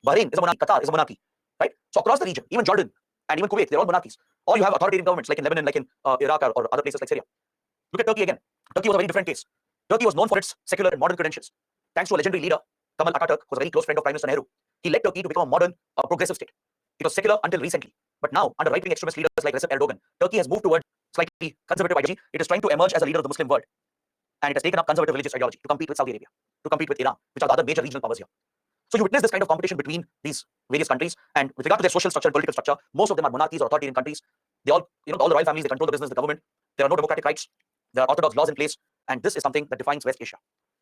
Bahrain is a monarchy. Qatar is a monarchy, right? So across the region, even Jordan and even Kuwait, they're all monarchies. Or you have authoritarian governments like in Lebanon, like in Iraq, or other places like Syria. Look at Turkey again. Turkey was a very different case. Turkey was known for its secular and modern credentials. Thanks to a legendary leader, Kemal Ataturk, who was a very close friend of Prime Minister Nehru, he led Turkey to become a modern, progressive state. It was secular until recently. But now, under right-wing extremist leaders like Recep Erdogan, Turkey has moved towards slightly conservative ideology. It is trying to emerge as a leader of the Muslim world. And it has taken up conservative religious ideology to compete with Saudi Arabia, to compete with Iran, which are the other major regional powers here. So you witness this kind of competition between these various countries, and with regard to their social structure and political structure, most of them are monarchies or authoritarian countries. They all, all the royal families, they control the business, the government. There are no democratic rights. There are orthodox laws in place, and this is something that defines West Asia.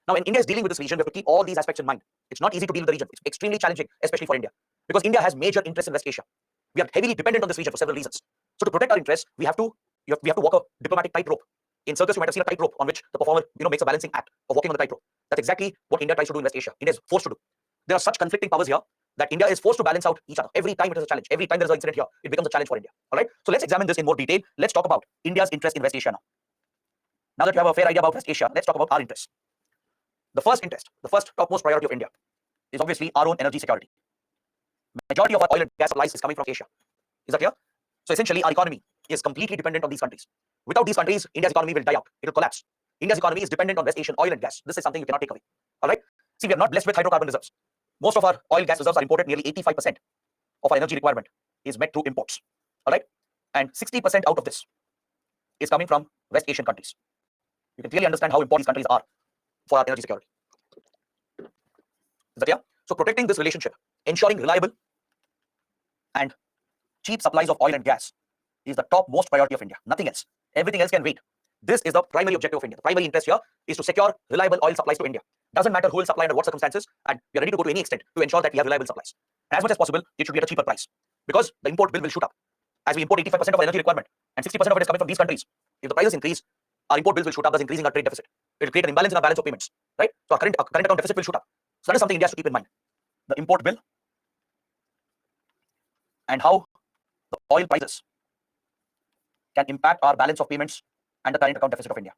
Now, when India is dealing with this region, we have to keep all these aspects in mind. It's not easy to deal with the region. It's extremely challenging, especially for India, because India has major interests in West Asia. We are heavily dependent on this region for several reasons. So to protect our interests, we have to walk a diplomatic tightrope. In circus, you might have seen a tightrope on which the performer, makes a balancing act of walking on the tightrope. That's exactly what India tries to do in West Asia. India is forced to do. There are such conflicting powers here that India is forced to balance out each other. Every time it is a challenge. Every time there is an incident here, it becomes a challenge for India. All right. So let's examine this in more detail. Let's talk about India's interest in West Asia now. Now that you have a fair idea about West Asia, let's talk about our interests. The first interest, the first topmost priority of India is obviously our own energy security. Majority of our oil and gas supplies is coming from Asia. Is that clear? So essentially, our economy is completely dependent on these countries. Without these countries, India's economy will die out. It will collapse. India's economy is dependent on West Asian oil and gas. This is something you cannot take away. All right. See, we are not blessed with hydrocarbon reserves. Most of our oil gas reserves are imported. Nearly 85% of our energy requirement is met through imports. All right. And 60% out of this is coming from West Asian countries. You can clearly understand how important these countries are for our energy security. Is that clear? So protecting this relationship, ensuring reliable and cheap supplies of oil and gas is the topmost priority of India. Nothing else. Everything else can wait. This is the primary objective of India. The primary interest here is to secure reliable oil supplies to India. Doesn't matter who will supply under what circumstances, and we are ready to go to any extent to ensure that we have reliable supplies. And as much as possible, it should be at a cheaper price, because the import bill will shoot up. As we import 85% of our energy requirement, and 60% of it is coming from these countries, if the prices increase, our import bills will shoot up, thus increasing our trade deficit. It will create an imbalance in our balance of payments, right? So our current account deficit will shoot up. So that is something India has to keep in mind. The import bill and how the oil prices can impact our balance of payments and the current account deficit of India.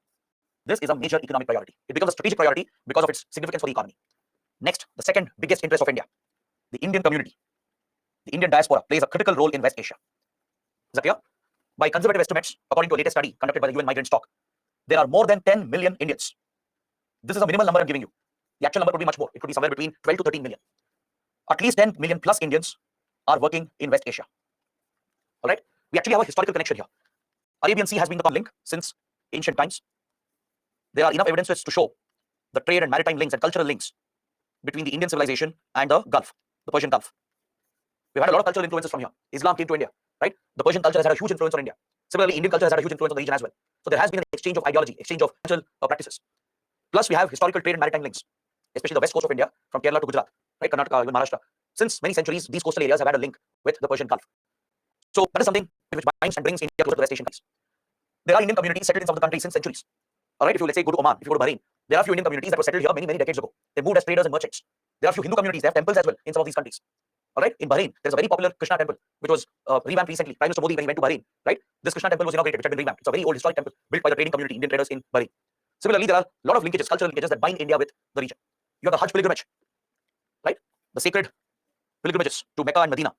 This is a major economic priority. It becomes a strategic priority because of its significance for the economy. Next, the second biggest interest of India, the Indian community. The Indian diaspora plays a critical role in West Asia. Is that clear? By conservative estimates, according to a latest study conducted by the UN Migrant Stock, there are more than 10 million Indians. This is a minimal number I'm giving you. The actual number could be much more. It could be somewhere between 12 to 13 million. At least 10 million plus Indians are working in West Asia. All right? We actually have a historical connection here. Arabian Sea has been the link since ancient times. There are enough evidences to show the trade and maritime links and cultural links between the Indian civilization and the Gulf, the Persian Gulf. We've had a lot of cultural influences from here. Islam came to India, right? The Persian culture has had a huge influence on India. Similarly, Indian culture has had a huge influence on the region as well. So there has been an exchange of ideology, exchange of cultural practices. Plus, we have historical trade and maritime links, especially the west coast of India, from Kerala to Gujarat, right? Karnataka, even Maharashtra. Since many centuries, these coastal areas have had a link with the Persian Gulf. So that is something which binds and brings India closer to West Asian countries. There are Indian communities settled in some of the countries since centuries. All right, if you, let's say, go to Oman, if you go to Bahrain, there are a few Indian communities that were settled here many, many decades ago. They moved as traders and merchants. There are a few Hindu communities, they have temples as well in some of these countries. All right, in Bahrain, there's a very popular Krishna temple, which was revamped recently. Prime Minister Modi, when he went to Bahrain, right? This Krishna temple was inaugurated, which had been revamped. It's a very old historic temple built by the trading community, Indian traders in Bahrain. Similarly, there are a lot of linkages, cultural linkages that bind India with the region. You have the Hajj pilgrimage, right? The sacred pilgrimages to Mecca and Medina.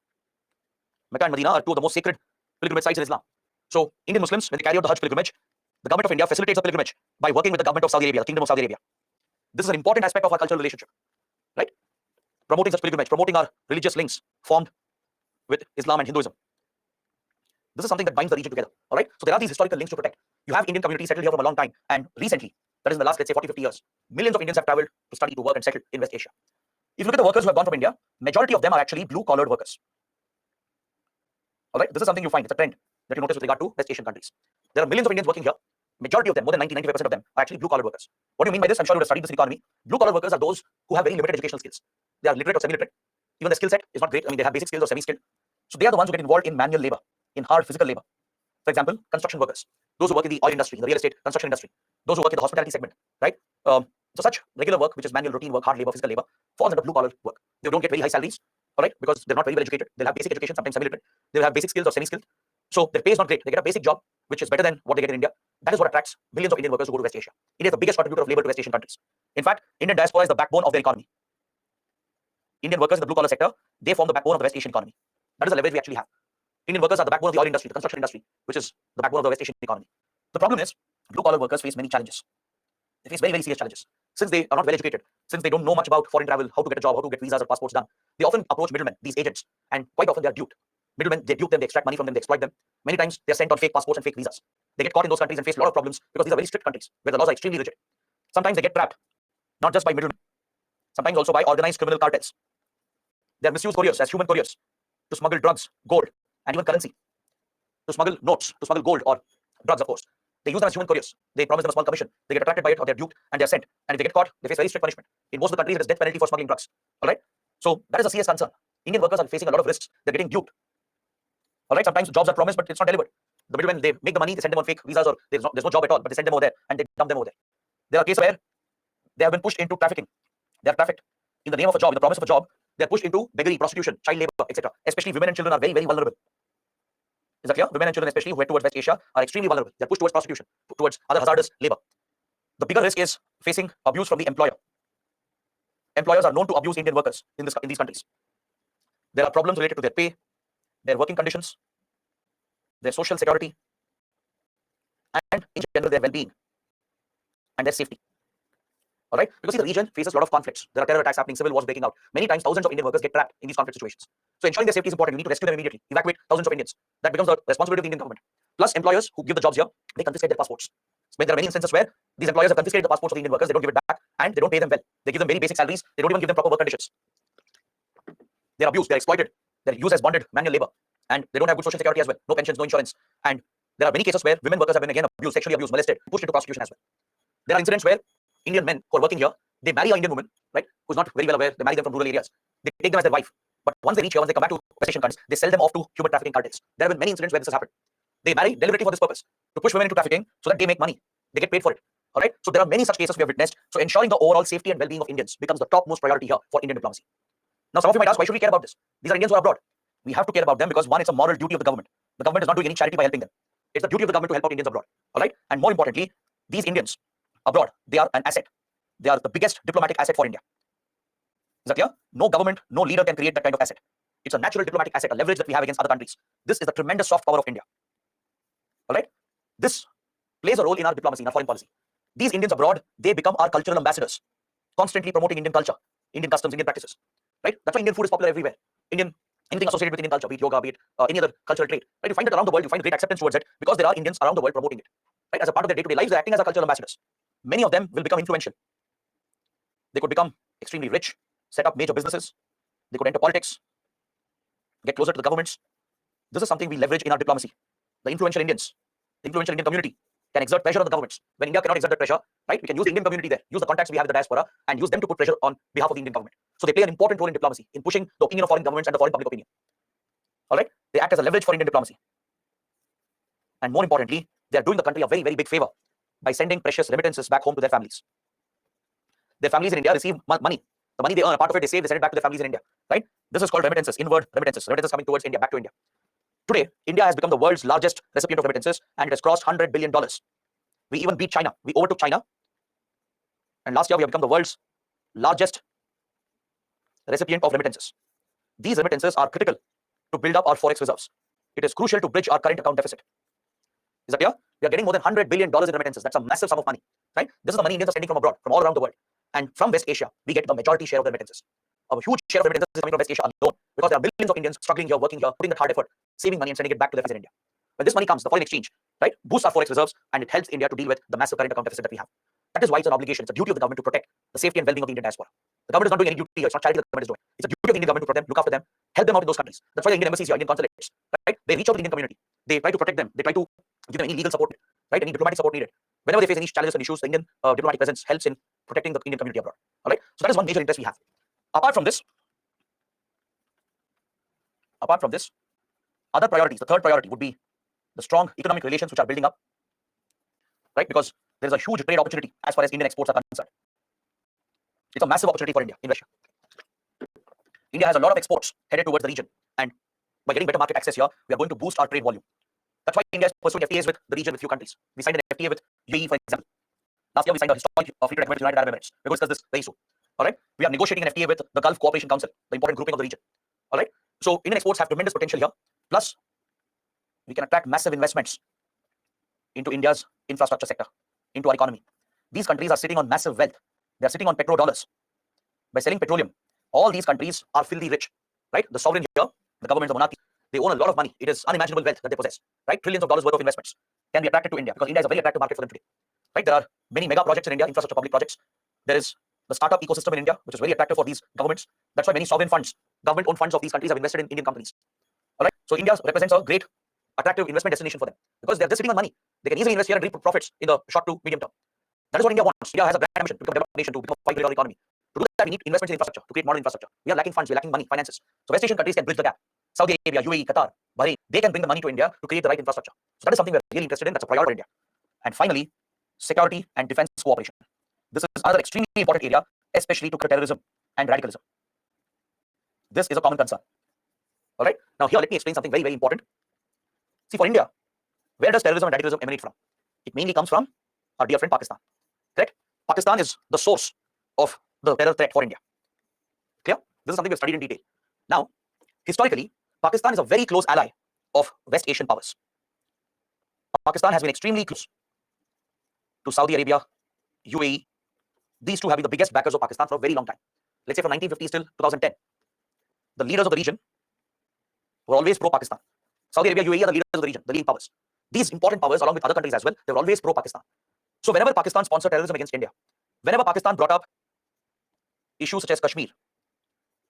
Mecca and Medina are two of the most sacred pilgrimage sites in Islam. So Indian Muslims, when they carry out the Hajj pilgrimage, the government of India facilitates the pilgrimage by working with the government of Saudi Arabia, the Kingdom of Saudi Arabia. This is an important aspect of our cultural relationship, right? Promoting such pilgrimage, promoting our religious links formed with Islam and Hinduism. This is something that binds the region together, all right? So there are these historical links to protect. You have Indian communities settled here from a long time, and recently, that is in the last, let's say, 40, 50 years, millions of Indians have traveled to study, to work, and settle in West Asia. If you look at the workers who have gone from India, majority of them are actually blue-collared workers. All right, this is something you find. It's a trend that you notice with regard to West Asian countries. There are millions of Indians working here. Majority of them, more than 90-95% of them, are actually blue-collar workers. What do you mean by this? I'm sure you have studied this in economy. Blue-collar workers are those who have very limited educational skills. They are literate or semi-literate. Even the skill set is not great. I mean, they have basic skills or semi-skilled. So they are the ones who get involved in manual labor, in hard physical labor. For example, construction workers, those who work in the oil industry, in the real estate, construction industry, those who work in the hospitality segment, right? So such regular work, which is manual, routine work, hard labor, physical labor, falls under blue-collar work. They don't get very high salaries, all right, because they're not very well educated. They'll have basic education, sometimes semi-literate. They'll have basic skills or semi-skilled. So their pay is not great. They get a basic job, which is better than what they get in India. That is what attracts millions of Indian workers who go to West Asia. India is the biggest contributor of labor to West Asian countries. In fact, Indian diaspora is the backbone of their economy. Indian workers in the blue collar sector, they form the backbone of the West Asian economy. That is the leverage we actually have. Indian workers are the backbone of the oil industry, the construction industry, which is the backbone of the West Asian economy. The problem is, blue collar workers face many challenges. They face very, very serious challenges. Since they are not well educated, since they don't know much about foreign travel, how to get a job, how to get visas or passports done, they often approach middlemen, these agents, and quite often they are duped. Middlemen, they dupe them, they extract money from them, they exploit them. Many times they are sent on fake passports and fake visas. They get caught in those countries and face a lot of problems because these are very strict countries where the laws are extremely rigid. Sometimes they get trapped, not just by middlemen, sometimes also by organized criminal cartels. They are misused couriers as human couriers to smuggle drugs, gold, and even currency. To smuggle notes, to smuggle gold or drugs, of course. They use them as human couriers. They promise them a small commission. They get attracted by it or they're duped and they're sent. And if they get caught, they face very strict punishment. In most of the countries, it is death penalty for smuggling drugs. All right. So that is a serious concern. Indian workers are facing a lot of risks. They're getting duped. All right. Sometimes jobs are promised, but it's not delivered. The middlemen, they make the money, they send them on fake visas or there's no job at all, but they send them over there and they dump them over there. There are cases where they have been pushed into trafficking. They are trafficked in the name of a job, in the promise of a job. They are pushed into beggary, prostitution, child labor, etc. Especially women and children are very, very vulnerable. Is that clear? Women and children, especially who head towards West Asia, are extremely vulnerable. They're pushed towards prostitution, towards other hazardous labor. The bigger risk is facing abuse from the employer. Employers are known to abuse Indian workers in these countries. There are problems related to their pay, their working conditions, their social security, and in general their well-being and their safety. All right, because see, the region faces a lot of conflicts. There are terror attacks happening, civil wars breaking out. Many times, thousands of Indian workers get trapped in these conflict situations. So ensuring their safety is important. We need to rescue them immediately, evacuate thousands of Indians. That becomes the responsibility of the Indian government. Plus, employers who give the jobs here, they confiscate their passports. When there are many instances where these employers have confiscated the passports of the Indian workers, they don't give it back and they don't pay them well. They give them very basic salaries. They don't even give them proper work conditions. They're abused. They're exploited. They're used as bonded manual labor, and they don't have good social security as well. No pensions, no insurance, and there are many cases where women workers have been again abused, sexually abused, molested, pushed into prostitution as well. There are incidents where Indian men who are working here, they marry an Indian woman, right, who's not very well aware. They marry them from rural areas. They take them as their wife. But once they reach here, once they come back to West Asian countries, they sell them off to human trafficking cartels. There have been many incidents where this has happened. They marry deliberately for this purpose, to push women into trafficking so that they make money. They get paid for it. All right. So there are many such cases we have witnessed. So ensuring the overall safety and well-being of Indians becomes the topmost priority here for Indian diplomacy. Now, some of you might ask, why should we care about this? These are Indians who are abroad. We have to care about them because one, it's a moral duty of the government. The government is not doing any charity by helping them. It's the duty of the government to help out Indians abroad. All right. And more importantly, these Indians abroad, they are an asset. They are the biggest diplomatic asset for India. Is that clear? No government, no leader can create that kind of asset. It's a natural diplomatic asset, a leverage that we have against other countries. This is the tremendous soft power of India. All right. This plays a role in our diplomacy, in our foreign policy. These Indians abroad, they become our cultural ambassadors, constantly promoting Indian culture, Indian customs, Indian practices. Right? That's why Indian food is popular everywhere. Anything associated with Indian culture, be it yoga, be it any other cultural trait. Right? You find that around the world, you find great acceptance towards it because there are Indians around the world promoting it. Right? As a part of their day-to-day lives, they're acting as our cultural ambassadors. Many of them will become influential. They could become extremely rich, set up major businesses. They could enter politics, get closer to the governments. This is something we leverage in our diplomacy. The influential Indians, the influential Indian community can exert pressure on the governments. When India cannot exert that pressure, right, we can use the Indian community there, use the contacts we have in the diaspora and use them to put pressure on behalf of the Indian government. So they play an important role in diplomacy, in pushing the opinion of foreign governments and the foreign public opinion. All right, they act as a leverage for Indian diplomacy. And more importantly, they are doing the country a very, very big favor by sending precious remittances back home to their families. Their families in India receive money. The money they earn, a part of it they save, they send it back to their families in India. Right? This is called remittances, inward remittances. Remittances coming towards India, back to India. Today, India has become the world's largest recipient of remittances and it has crossed $100 billion. We even beat China. We overtook China. And last year, we have become the world's largest recipient of remittances. These remittances are critical to build up our forex reserves. It is crucial to bridge our current account deficit. Is that clear? We are getting more than $100 billion in remittances. That's a massive sum of money. Right? This is the money Indians are sending from abroad, from all around the world. And from West Asia, we get the majority share of the remittances. A huge share of remittances is coming from West Asia alone because there are millions of Indians struggling here, working here, putting that hard effort, saving money and sending it back to their families in India. When this money comes, the foreign exchange, right, boosts our forex reserves and it helps India to deal with the massive current account deficit that we have. That is why it's an obligation. It's a duty of the government to protect the safety and well-being of the Indian diaspora. The government is not doing any duty here. It's not charity the government is doing. It's a duty of the Indian government to protect them, look after them, help them out in those countries. That's why the Indian embassies here, Indian consulates, right, they reach out to the Indian community. They try to protect them. They try to give them any legal support, right, any diplomatic support needed. Whenever they face any challenges and issues, the Indian diplomatic presence helps in protecting the Indian community abroad. All right. So that is one major interest we have. Apart from this, other priorities, the third priority would be the strong economic relations which are building up, right? Because there is a huge trade opportunity as far as Indian exports are concerned. It's a massive opportunity for India in Russia. India has a lot of exports headed towards the region, and by getting better market access here, we are going to boost our trade volume. That's why India is pursuing FTAs with the region with few countries. We signed an FTA with UAE, for example. Last year, we signed a historic free trade agreement with United Arab Emirates. We're going to discuss this very soon. All right. We are negotiating an FTA with the Gulf Cooperation Council, the important grouping of the region. All right. So Indian exports have tremendous potential here. Plus, we can attract massive investments into India's infrastructure sector, into our economy. These countries are sitting on massive wealth. They are sitting on petrodollars. By selling petroleum, all these countries are filthy rich, right? The sovereign here, the government, the monarchy, they own a lot of money. It is unimaginable wealth that they possess, right? Trillions of dollars worth of investments can be attracted to India because India is a very attractive market for them today, right? There are many mega projects in India, infrastructure public projects. There is the startup ecosystem in India, which is very attractive for these governments. That's why many sovereign funds, government-owned funds of these countries have invested in Indian companies. All right. So India represents a great, attractive investment destination for them because they're just sitting on money. They can easily invest here and reap profits in the short to medium term. That is what India wants. India has a grand ambition to become a developed nation, to become a $5 trillion economy. To do that, we need investments in infrastructure, to create modern infrastructure. We are lacking funds, we're lacking money, finances. So West Asian countries can bridge the gap. Saudi Arabia, UAE, Qatar, Bahrain, they can bring the money to India to create the right infrastructure. So that is something we're really interested in. That's a priority for India. And finally, security and defense cooperation. This is another extremely important area, especially to terrorism and radicalism. This is a common concern. All right. Now here, let me explain something very, very important. See, for India, where does terrorism and radicalism emanate from? It mainly comes from our dear friend Pakistan. Correct? Pakistan is the source of the terror threat for India. Clear? This is something we've studied in detail. Now, historically, Pakistan is a very close ally of West Asian powers. Pakistan has been extremely close to Saudi Arabia, UAE. These two have been the biggest backers of Pakistan for a very long time. Let's say from 1950s till 2010. The leaders of the region were always pro-Pakistan. Saudi Arabia, UAE are the leaders of the region, the leading powers. These important powers, along with other countries as well, they were always pro-Pakistan. So whenever Pakistan sponsored terrorism against India, whenever Pakistan brought up issues such as Kashmir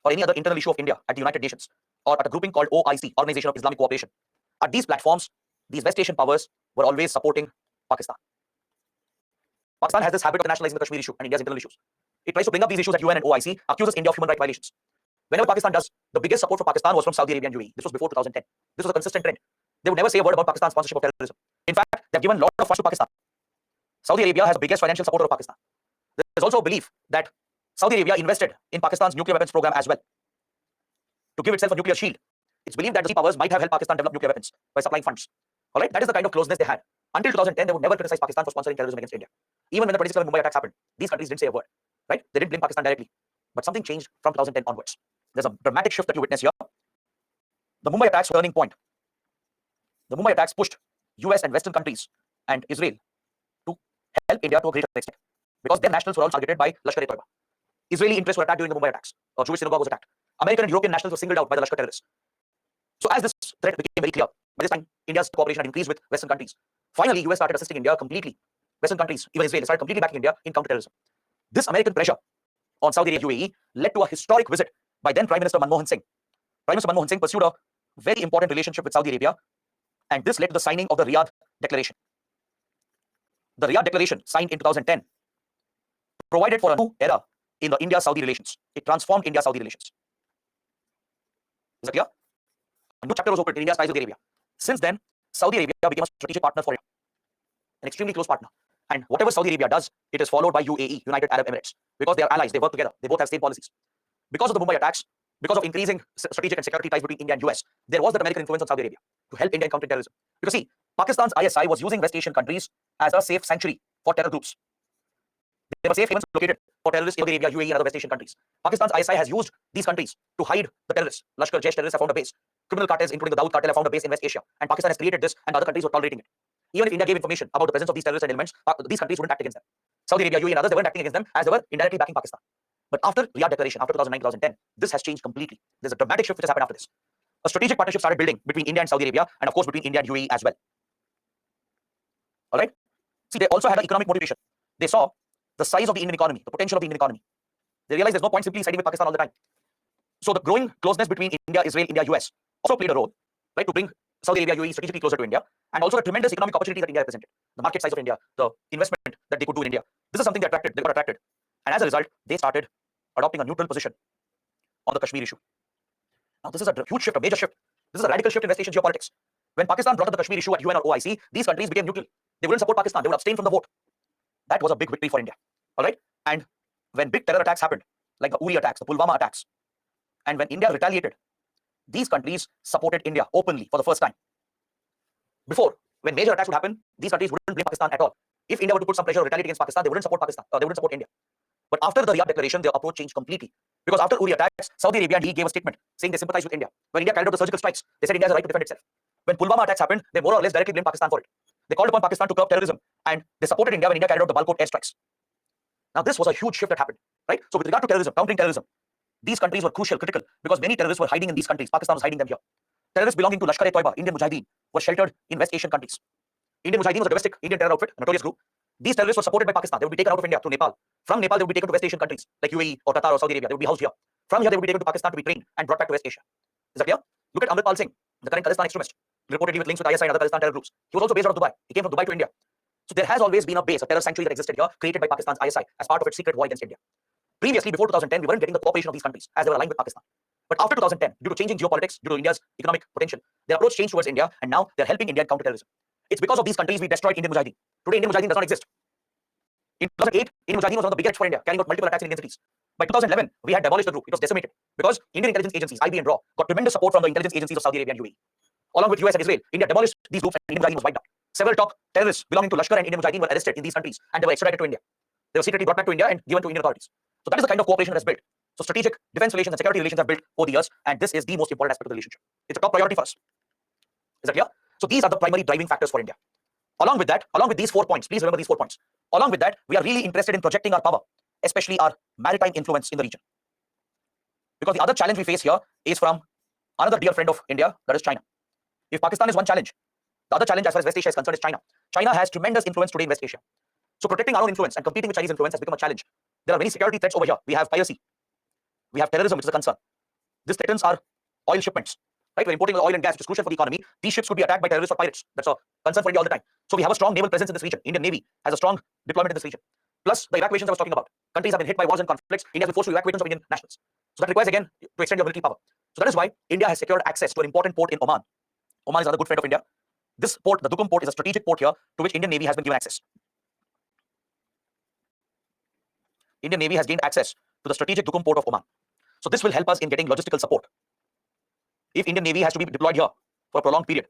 or any other internal issue of India at the United Nations or at a grouping called OIC, Organization of Islamic Cooperation, at these platforms, these West Asian powers were always supporting Pakistan. Pakistan has this habit of nationalizing the Kashmir issue and India's internal issues. It tries to bring up these issues at UN and OIC, accuses India of human rights violations. Whenever Pakistan does, the biggest support for Pakistan was from Saudi Arabia and UAE. This was before 2010. This was a consistent trend. They would never say a word about Pakistan's sponsorship of terrorism. In fact, they've given a lot of funds to Pakistan. Saudi Arabia has the biggest financial supporter of Pakistan. There is also a belief that Saudi Arabia invested in Pakistan's nuclear weapons program as well to give itself a nuclear shield. It's believed that the powers might have helped Pakistan develop nuclear weapons by supplying funds. All right, that is the kind of closeness they had. Until 2010, they would never criticize Pakistan for sponsoring terrorism against India. Even when the 26/11 Mumbai attacks happened, these countries didn't say a word. Right? They didn't blame Pakistan directly. But something changed from 2010 onwards. There's a dramatic shift that you witness here. The Mumbai attacks were a turning point. The Mumbai attacks pushed US and Western countries and Israel to help India to a greater extent because their nationals were all targeted by Lashkar-e-Toiba. Israeli interests were attacked during the Mumbai attacks. A Jewish synagogue was attacked. American and European nationals were singled out by the Lashkar terrorists. So as this threat became very clear, by this time, India's cooperation had increased with Western countries. Finally, US started assisting India completely. Western countries, even Israel, started completely backing India in counterterrorism. This American pressure on Saudi Arabia, UAE, led to a historic visit by then Prime Minister Manmohan Singh. Prime Minister Manmohan Singh pursued a very important relationship with Saudi Arabia, and this led to the signing of the Riyadh Declaration. The Riyadh Declaration, signed in 2010, provided for a new era in the India-Saudi relations. It transformed India-Saudi relations. Is that clear? A new chapter was opened in India's ties with Arabia. Since then, Saudi Arabia became a strategic partner for India, an extremely close partner. And whatever Saudi Arabia does, it is followed by UAE, United Arab Emirates, because they are allies, they work together, they both have same policies. Because of the Mumbai attacks, because of increasing strategic and security ties between India and US, there was that American influence on Saudi Arabia to help India counter terrorism. Because see, Pakistan's ISI was using West Asian countries as a safe sanctuary for terror groups. There were safe havens located for terrorists in Saudi Arabia, UAE, and other West Asian countries. Pakistan's ISI has used these countries to hide the terrorists. Lashkar, Jaish terrorists have found a base. Criminal cartels, including the Dawood cartel, have found a base in West Asia. And Pakistan has created this, and other countries were tolerating it. Even if India gave information about the presence of these terrorists and elements, these countries wouldn't act against them. Saudi Arabia, UAE, and others, they weren't acting against them as they were indirectly backing Pakistan. But after Riyadh Declaration, after 2009-2010, this has changed completely. There's a dramatic shift which has happened after this. A strategic partnership started building between India and Saudi Arabia, and of course between India and UAE as well. All right. See, they also had an economic motivation. They saw the size of the Indian economy, the potential of the Indian economy. They realized there's no point simply siding with Pakistan all the time. So the growing closeness between India, Israel, India, US also played a role, right, to bring Saudi Arabia, UAE strategically closer to India, and also the tremendous economic opportunity that India represented, the market size of India, the investment that they could do in India. This is something they got attracted. And as a result, they started adopting a neutral position on the Kashmir issue. Now, this is a huge shift, a major shift. This is a radical shift in West Asian geopolitics. When Pakistan brought up the Kashmir issue at UN or OIC, these countries became neutral. They wouldn't support Pakistan. They would abstain from the vote. That was a big victory for India. All right. And when big terror attacks happened, like the Uri attacks, the Pulwama attacks, and when India retaliated, these countries supported India openly for the first time. Before, when major attacks would happen, these countries wouldn't blame Pakistan at all. If India were to put some pressure or retaliate against Pakistan, they wouldn't support Pakistan, or they wouldn't support India. But after the Riyadh declaration, their approach changed completely. Because after Uri attacks, Saudi Arabia and League gave a statement saying they sympathize with India. When India carried out the surgical strikes, they said India has a right to defend itself. When Pulwama attacks happened, they more or less directly blamed Pakistan for it. They called upon Pakistan to curb terrorism, and they supported India when India carried out the Balkot airstrikes. Now, this was a huge shift that happened, right? So, with regard to terrorism, countering terrorism, these countries were crucial, critical, because many terrorists were hiding in these countries. Pakistan was hiding them here. Terrorists belonging to Lashkar-e-Toiba, Indian Mujahideen, were sheltered in West Asian countries. Indian Mujahideen was a domestic Indian terror outfit, a notorious group. These terrorists were supported by Pakistan. They would be taken out of India to Nepal. From Nepal, they would be taken to West Asian countries like UAE or Qatar or Saudi Arabia. They would be housed here. From here, they would be taken to Pakistan to be trained and brought back to West Asia. Is that clear? Look at Amritpal Singh, the current Khalistan extremist, reportedly with links with ISI and other Khalistan terror groups. He was also based out of Dubai. He came from Dubai to India. So there has always been a base, a terror sanctuary that existed here, created by Pakistan's ISI as part of its secret war against India. Previously, before 2010, we weren't getting the cooperation of these countries as they were aligned with Pakistan. But after 2010, due to changing geopolitics, due to India's economic potential, their approach changed towards India, and now they're helping India counter terrorism. It's because of these countries we destroyed Indian Mujahideen. Today, Indian Mujahideen does not exist. In 2008, Indian Mujahideen was one of the biggest for India, carrying out multiple attacks in Indian cities. By 2011, we had demolished the group. It was decimated because Indian intelligence agencies, IB and RAW, got tremendous support from the intelligence agencies of Saudi Arabia and UAE. Along with US and Israel, India demolished these groups and Indian Mujahideen was wiped out. Several top terrorists belonging to Lashkar and Indian Mujahideen were arrested in these countries and they were extradited to India. They were secretly brought back to India and given to Indian authorities. So that is the kind of cooperation that has built. So strategic defense relations and security relations have built over the years, and this is the most important aspect of the relationship. It's a top priority for us. Is that clear? So these are the primary driving factors for India. Along with that, along with these 4 points, please remember these 4 points. Along with that, we are really interested in projecting our power, especially our maritime influence in the region. Because the other challenge we face here is from another dear friend of India, that is China. If Pakistan is one challenge, the other challenge as far as West Asia is concerned is China. China has tremendous influence today in West Asia. So protecting our own influence and competing with Chinese influence has become a challenge. There are many security threats over here. We have piracy. We have terrorism, which is a concern. This threatens our oil shipments. Right? We're importing oil and gas, which is crucial for the economy. These ships could be attacked by terrorists or pirates. That's a concern for India all the time. So we have a strong naval presence in this region. Indian Navy has a strong deployment in this region. Plus the evacuations I was talking about. Countries have been hit by wars and conflicts. India has been forced to evacuate of Indian nationals. So that requires again to extend your military power. So that is why India has secured access to an important port in Oman. Oman is another good friend of India. This port, the Duqm port, is a strategic port here to which Indian Navy has been given access. Indian Navy has gained access to the strategic Duqm port of Oman. So this will help us in getting logistical support. If Indian Navy has to be deployed here for a prolonged period,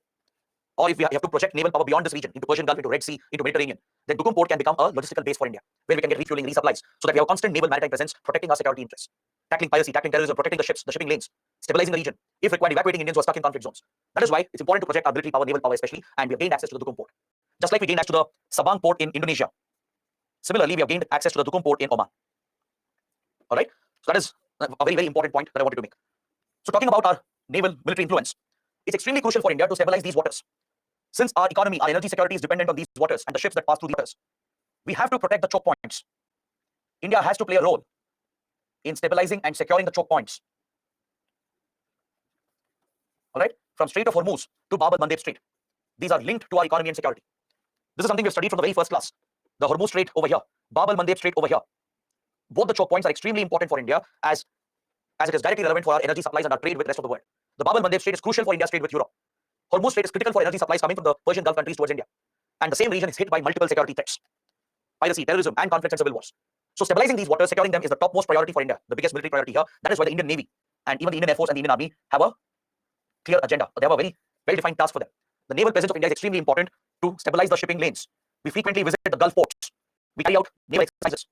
or if we have to project naval power beyond this region, into Persian Gulf, into Red Sea, into Mediterranean, then Duqm port can become a logistical base for India, where we can get refueling, resupplies, so that we have a constant naval maritime presence, protecting our security interests, tackling piracy, tackling terrorism, protecting the ships, the shipping lanes, stabilizing the region, if required, evacuating Indians who are stuck in conflict zones. That is why it's important to project our military power, naval power especially, and we have gained access to the Duqm port. Just like we gained access to the Sabang port in Indonesia. Similarly, we have gained access to the Duqm port in Oman. All right? So that is a very, very important point that I wanted to make. So talking about our naval military influence, it's extremely crucial for India to stabilize these waters. Since our economy, our energy security is dependent on these waters and the ships that pass through these waters, we have to protect the choke points. India has to play a role in stabilizing and securing the choke points. All right? From Strait of Hormuz to Bab el-Mandeb Strait. These are linked to our economy and security. This is something we've studied from the very first class. The Hormuz Strait over here, Bab el-Mandeb Strait over here. Both the choke points are extremely important for India as it is directly relevant for our energy supplies and our trade with the rest of the world. The Bab el-Mandeb Strait is crucial for India's trade with Europe. Hormuz Strait is critical for energy supplies coming from the Persian Gulf countries towards India. And the same region is hit by multiple security threats. Piracy, terrorism, and conflicts and civil wars. So stabilizing these waters, securing them is the topmost priority for India, the biggest military priority here. That is why the Indian Navy and even the Indian Air Force and the Indian Army have a clear agenda. They have a very well-defined task for them. The naval presence of India is extremely important to stabilize the shipping lanes. We frequently visit the Gulf ports. We carry out naval exercises.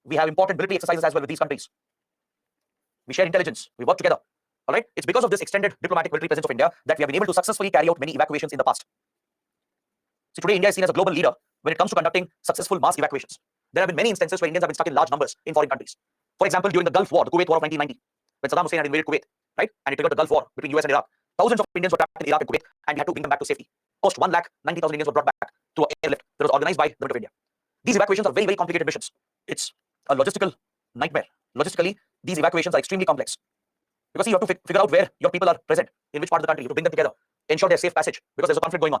We have important military exercises as well with these countries. We share intelligence. We work together. All right? It's because of this extended diplomatic military presence of India that we have been able to successfully carry out many evacuations in the past. So today, India is seen as a global leader when it comes to conducting successful mass evacuations. There have been many instances where Indians have been stuck in large numbers in foreign countries. For example, during the Gulf War, the Kuwait War of 1990, when Saddam Hussein had invaded Kuwait, right? And it triggered the Gulf War between US and Iraq. Thousands of Indians were trapped in Iraq and Kuwait, and we had to bring them back to safety. Almost 1,90,000 Indians were brought back to an airlift that was organized by the government of India. These evacuations are very, very complicated missions. It's a logistical nightmare. Logistically, these evacuations are extremely complex. Because you have to figure out where your people are present, in which part of the country. You have to bring them together, ensure their safe passage, because there's a conflict going on.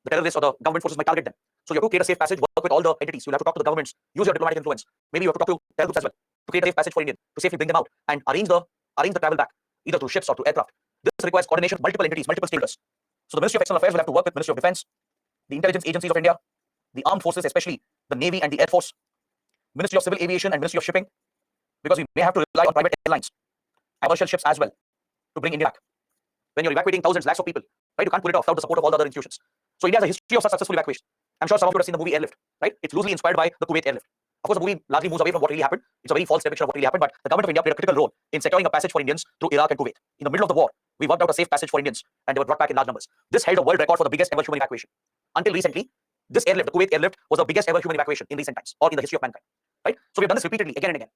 The terrorists or the government forces might target them. So you have to create a safe passage, work with all the entities. You'll have to talk to the governments, use your diplomatic influence. Maybe you have to talk to terror groups as well to create a safe passage for Indians, to safely bring them out and arrange the travel back, either through ships or through aircraft. This requires coordination of multiple entities, multiple stakeholders. So the Ministry of External Affairs will have to work with Ministry of Defense, the intelligence agencies of India, the armed forces, especially the Navy and the Air Force, Ministry of Civil Aviation and Ministry of Shipping, because we may have to rely on private airlines, commercial ships as well, to bring India back. When you're evacuating thousands, lakhs of people, right, you can't pull it off without the support of all the other institutions. So India has a history of such successful evacuation. I'm sure some of you have seen the movie Airlift, right? It's loosely inspired by the Kuwait Airlift. Of course, the movie largely moves away from what really happened. It's a very false depiction of what really happened, but the government of India played a critical role in securing a passage for Indians through Iraq and Kuwait. In the middle of the war, we worked out a safe passage for Indians and they were brought back in large numbers. This held a world record for the biggest ever human evacuation. Until recently, this airlift, the Kuwait airlift, was the biggest ever human evacuation in recent times or in the history of mankind. Right? So we've done this repeatedly again and again.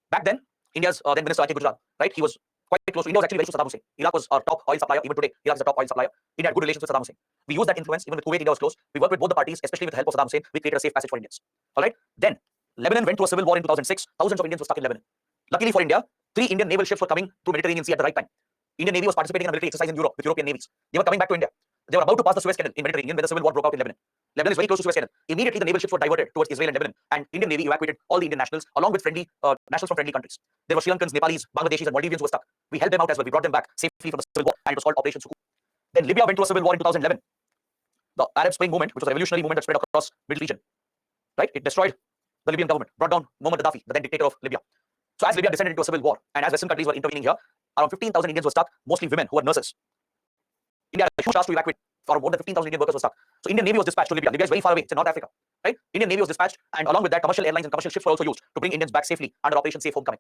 Back then, India's then Minister I.K. Gujral, right? He was quite close to India, was actually very close to Saddam Hussein. Iraq was our top oil supplier. Even today, Iraq is the top oil supplier. India had good relations with Saddam Hussein. We used that influence. Even with Kuwait, India was close. We worked with both the parties, especially with the help of Saddam Hussein. We created a safe passage for Indians. All right. Then Lebanon went through a civil war in 2006. Thousands of Indians were stuck in Lebanon. Luckily for India, 3 Indian naval ships were coming through Mediterranean Sea at the right time. Indian Navy was participating in a military exercise in Europe with European navies. They were coming back to India. They were about to pass the Suez Canal in Mediterranean when the civil war broke out in Lebanon. Lebanon is very close to Suez Canal. Immediately, the naval ships were diverted towards Israel and Lebanon, and Indian Navy evacuated all the Indian nationals along with nationals from friendly countries. There were Sri Lankans, Nepalis, Bangladeshis, and Maldivians who were stuck. We helped them out as well. We brought them back safely from the civil war, and it was called Operation Sukuk. Then Libya went through a civil war in 2011. The Arab Spring movement, which was a revolutionary movement that spread across Middle region, right? It destroyed the Libyan government, brought down Muammar Gaddafi, the then dictator of Libya. So as Libya descended into a civil war, and as Western countries were intervening here, around 15,000 Indians were stuck, mostly women who were nurses. India had a huge task to evacuate. For more than 15,000 Indian workers were stuck. So Indian Navy was dispatched to Libya. Libya is very far away. It's in North Africa, right? Indian Navy was dispatched, and along with that, commercial airlines and commercial ships were also used to bring Indians back safely under Operation Safe Homecoming.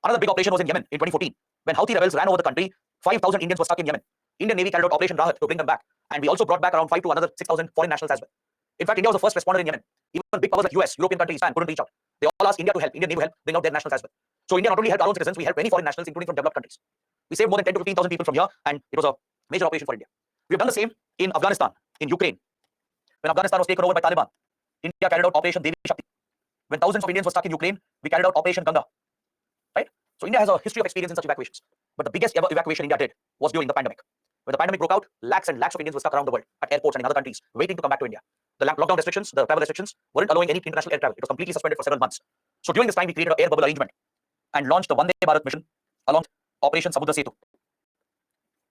Another big operation was in Yemen in 2014. When Houthi rebels ran over the country, 5,000 Indians were stuck in Yemen. Indian Navy carried out Operation Rahat to bring them back. And we also brought back around 5 to another 6,000 foreign nationals as well. In fact, India was the first responder in Yemen. Even big powers like US, European countries, couldn't reach out. They all asked India to help. Indian Navy help bring out their nationals as well. So India not only helped our own citizens, we helped many foreign nationals, including from developed countries. We saved more than 10 to 15,000 people from here, and it was a major operation for India. We've done the same in Afghanistan, in Ukraine. When Afghanistan was taken over by Taliban, India carried out Operation Devi Shakti. When thousands of Indians were stuck in Ukraine, we carried out Operation Ganga. Right? So India has a history of experience in such evacuations. But the biggest ever evacuation India did was during the pandemic. When the pandemic broke out, lakhs and lakhs of Indians were stuck around the world at airports and in other countries, waiting to come back to India. The lockdown restrictions, the travel restrictions, weren't allowing any international air travel. It was completely suspended for several months. So during this time, we created an air bubble arrangement and launched the Vande Bharat mission along Operation Samudra Setu.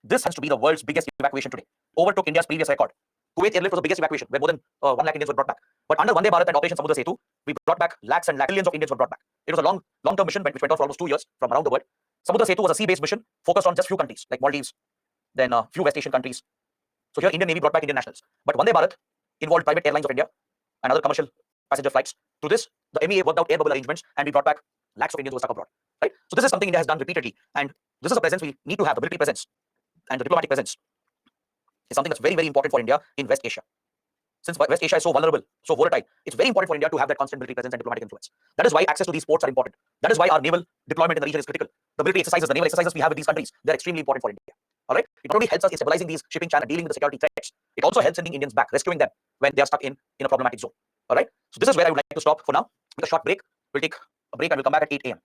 This has to be the world's biggest evacuation today. Overtook India's previous record. Kuwait airlift was the biggest evacuation, where more than 1 lakh Indians were brought back. But under Vande Bharat and Operation Samudra Setu, we brought back lakhs and lakhs, millions of Indians were brought back. It was a long-term mission which went on for almost 2 years from around the world. Samudra Setu was a sea-based mission focused on just few countries like Maldives, then a few West Asian countries. So here, Indian Navy brought back Indian nationals. But Vande Bharat involved private airlines of India and other commercial passenger flights. Through this, the MEA worked out air bubble arrangements, and we brought back lakhs of Indians who were stuck abroad. Right? So this is something India has done repeatedly, and this is a presence we need to have. The military presence and the diplomatic presence is something that's very, very important for India in West Asia. Since West Asia is so vulnerable, so volatile, it's very important for India to have that constant military presence and diplomatic influence. That is why access to these ports are important. That is why our naval deployment in the region is critical. The military exercises, the naval exercises we have with these countries, they're extremely important for India. All right? It not only helps us in stabilizing these shipping channels and dealing with the security threats, it also helps sending Indians back, rescuing them when they are stuck in a problematic zone. All right? So this is where I would like to stop for now. With a short break. We'll take a break and we'll come back at 8 a.m.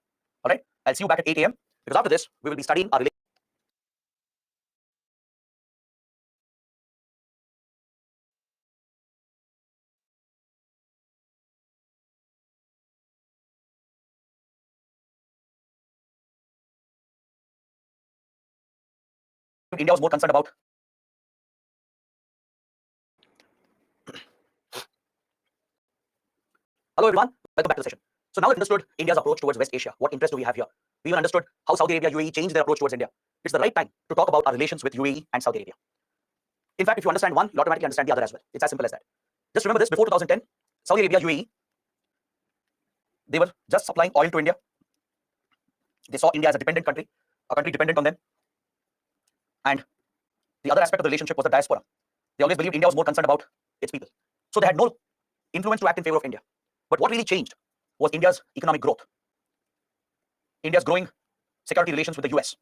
All right? I'll see you back at 8 a.m. because after this, we will be studying our India was more concerned about. Hello everyone, welcome back to the session. So now we've understood India's approach towards West Asia. What interest do we have here? We even understood how Saudi Arabia, UAE changed their approach towards India. It's the right time to talk about our relations with UAE and Saudi Arabia. In fact, if you understand one, you'll automatically understand the other as well. It's as simple as that. Just remember this, before 2010, Saudi Arabia, UAE, they were just supplying oil to India. They saw India as a dependent country, a country dependent on them. And the other aspect of the relationship was the diaspora. They always believed India was more concerned about its people. So they had no influence to act in favor of India. But what really changed was India's economic growth. India's growing security relations with the US.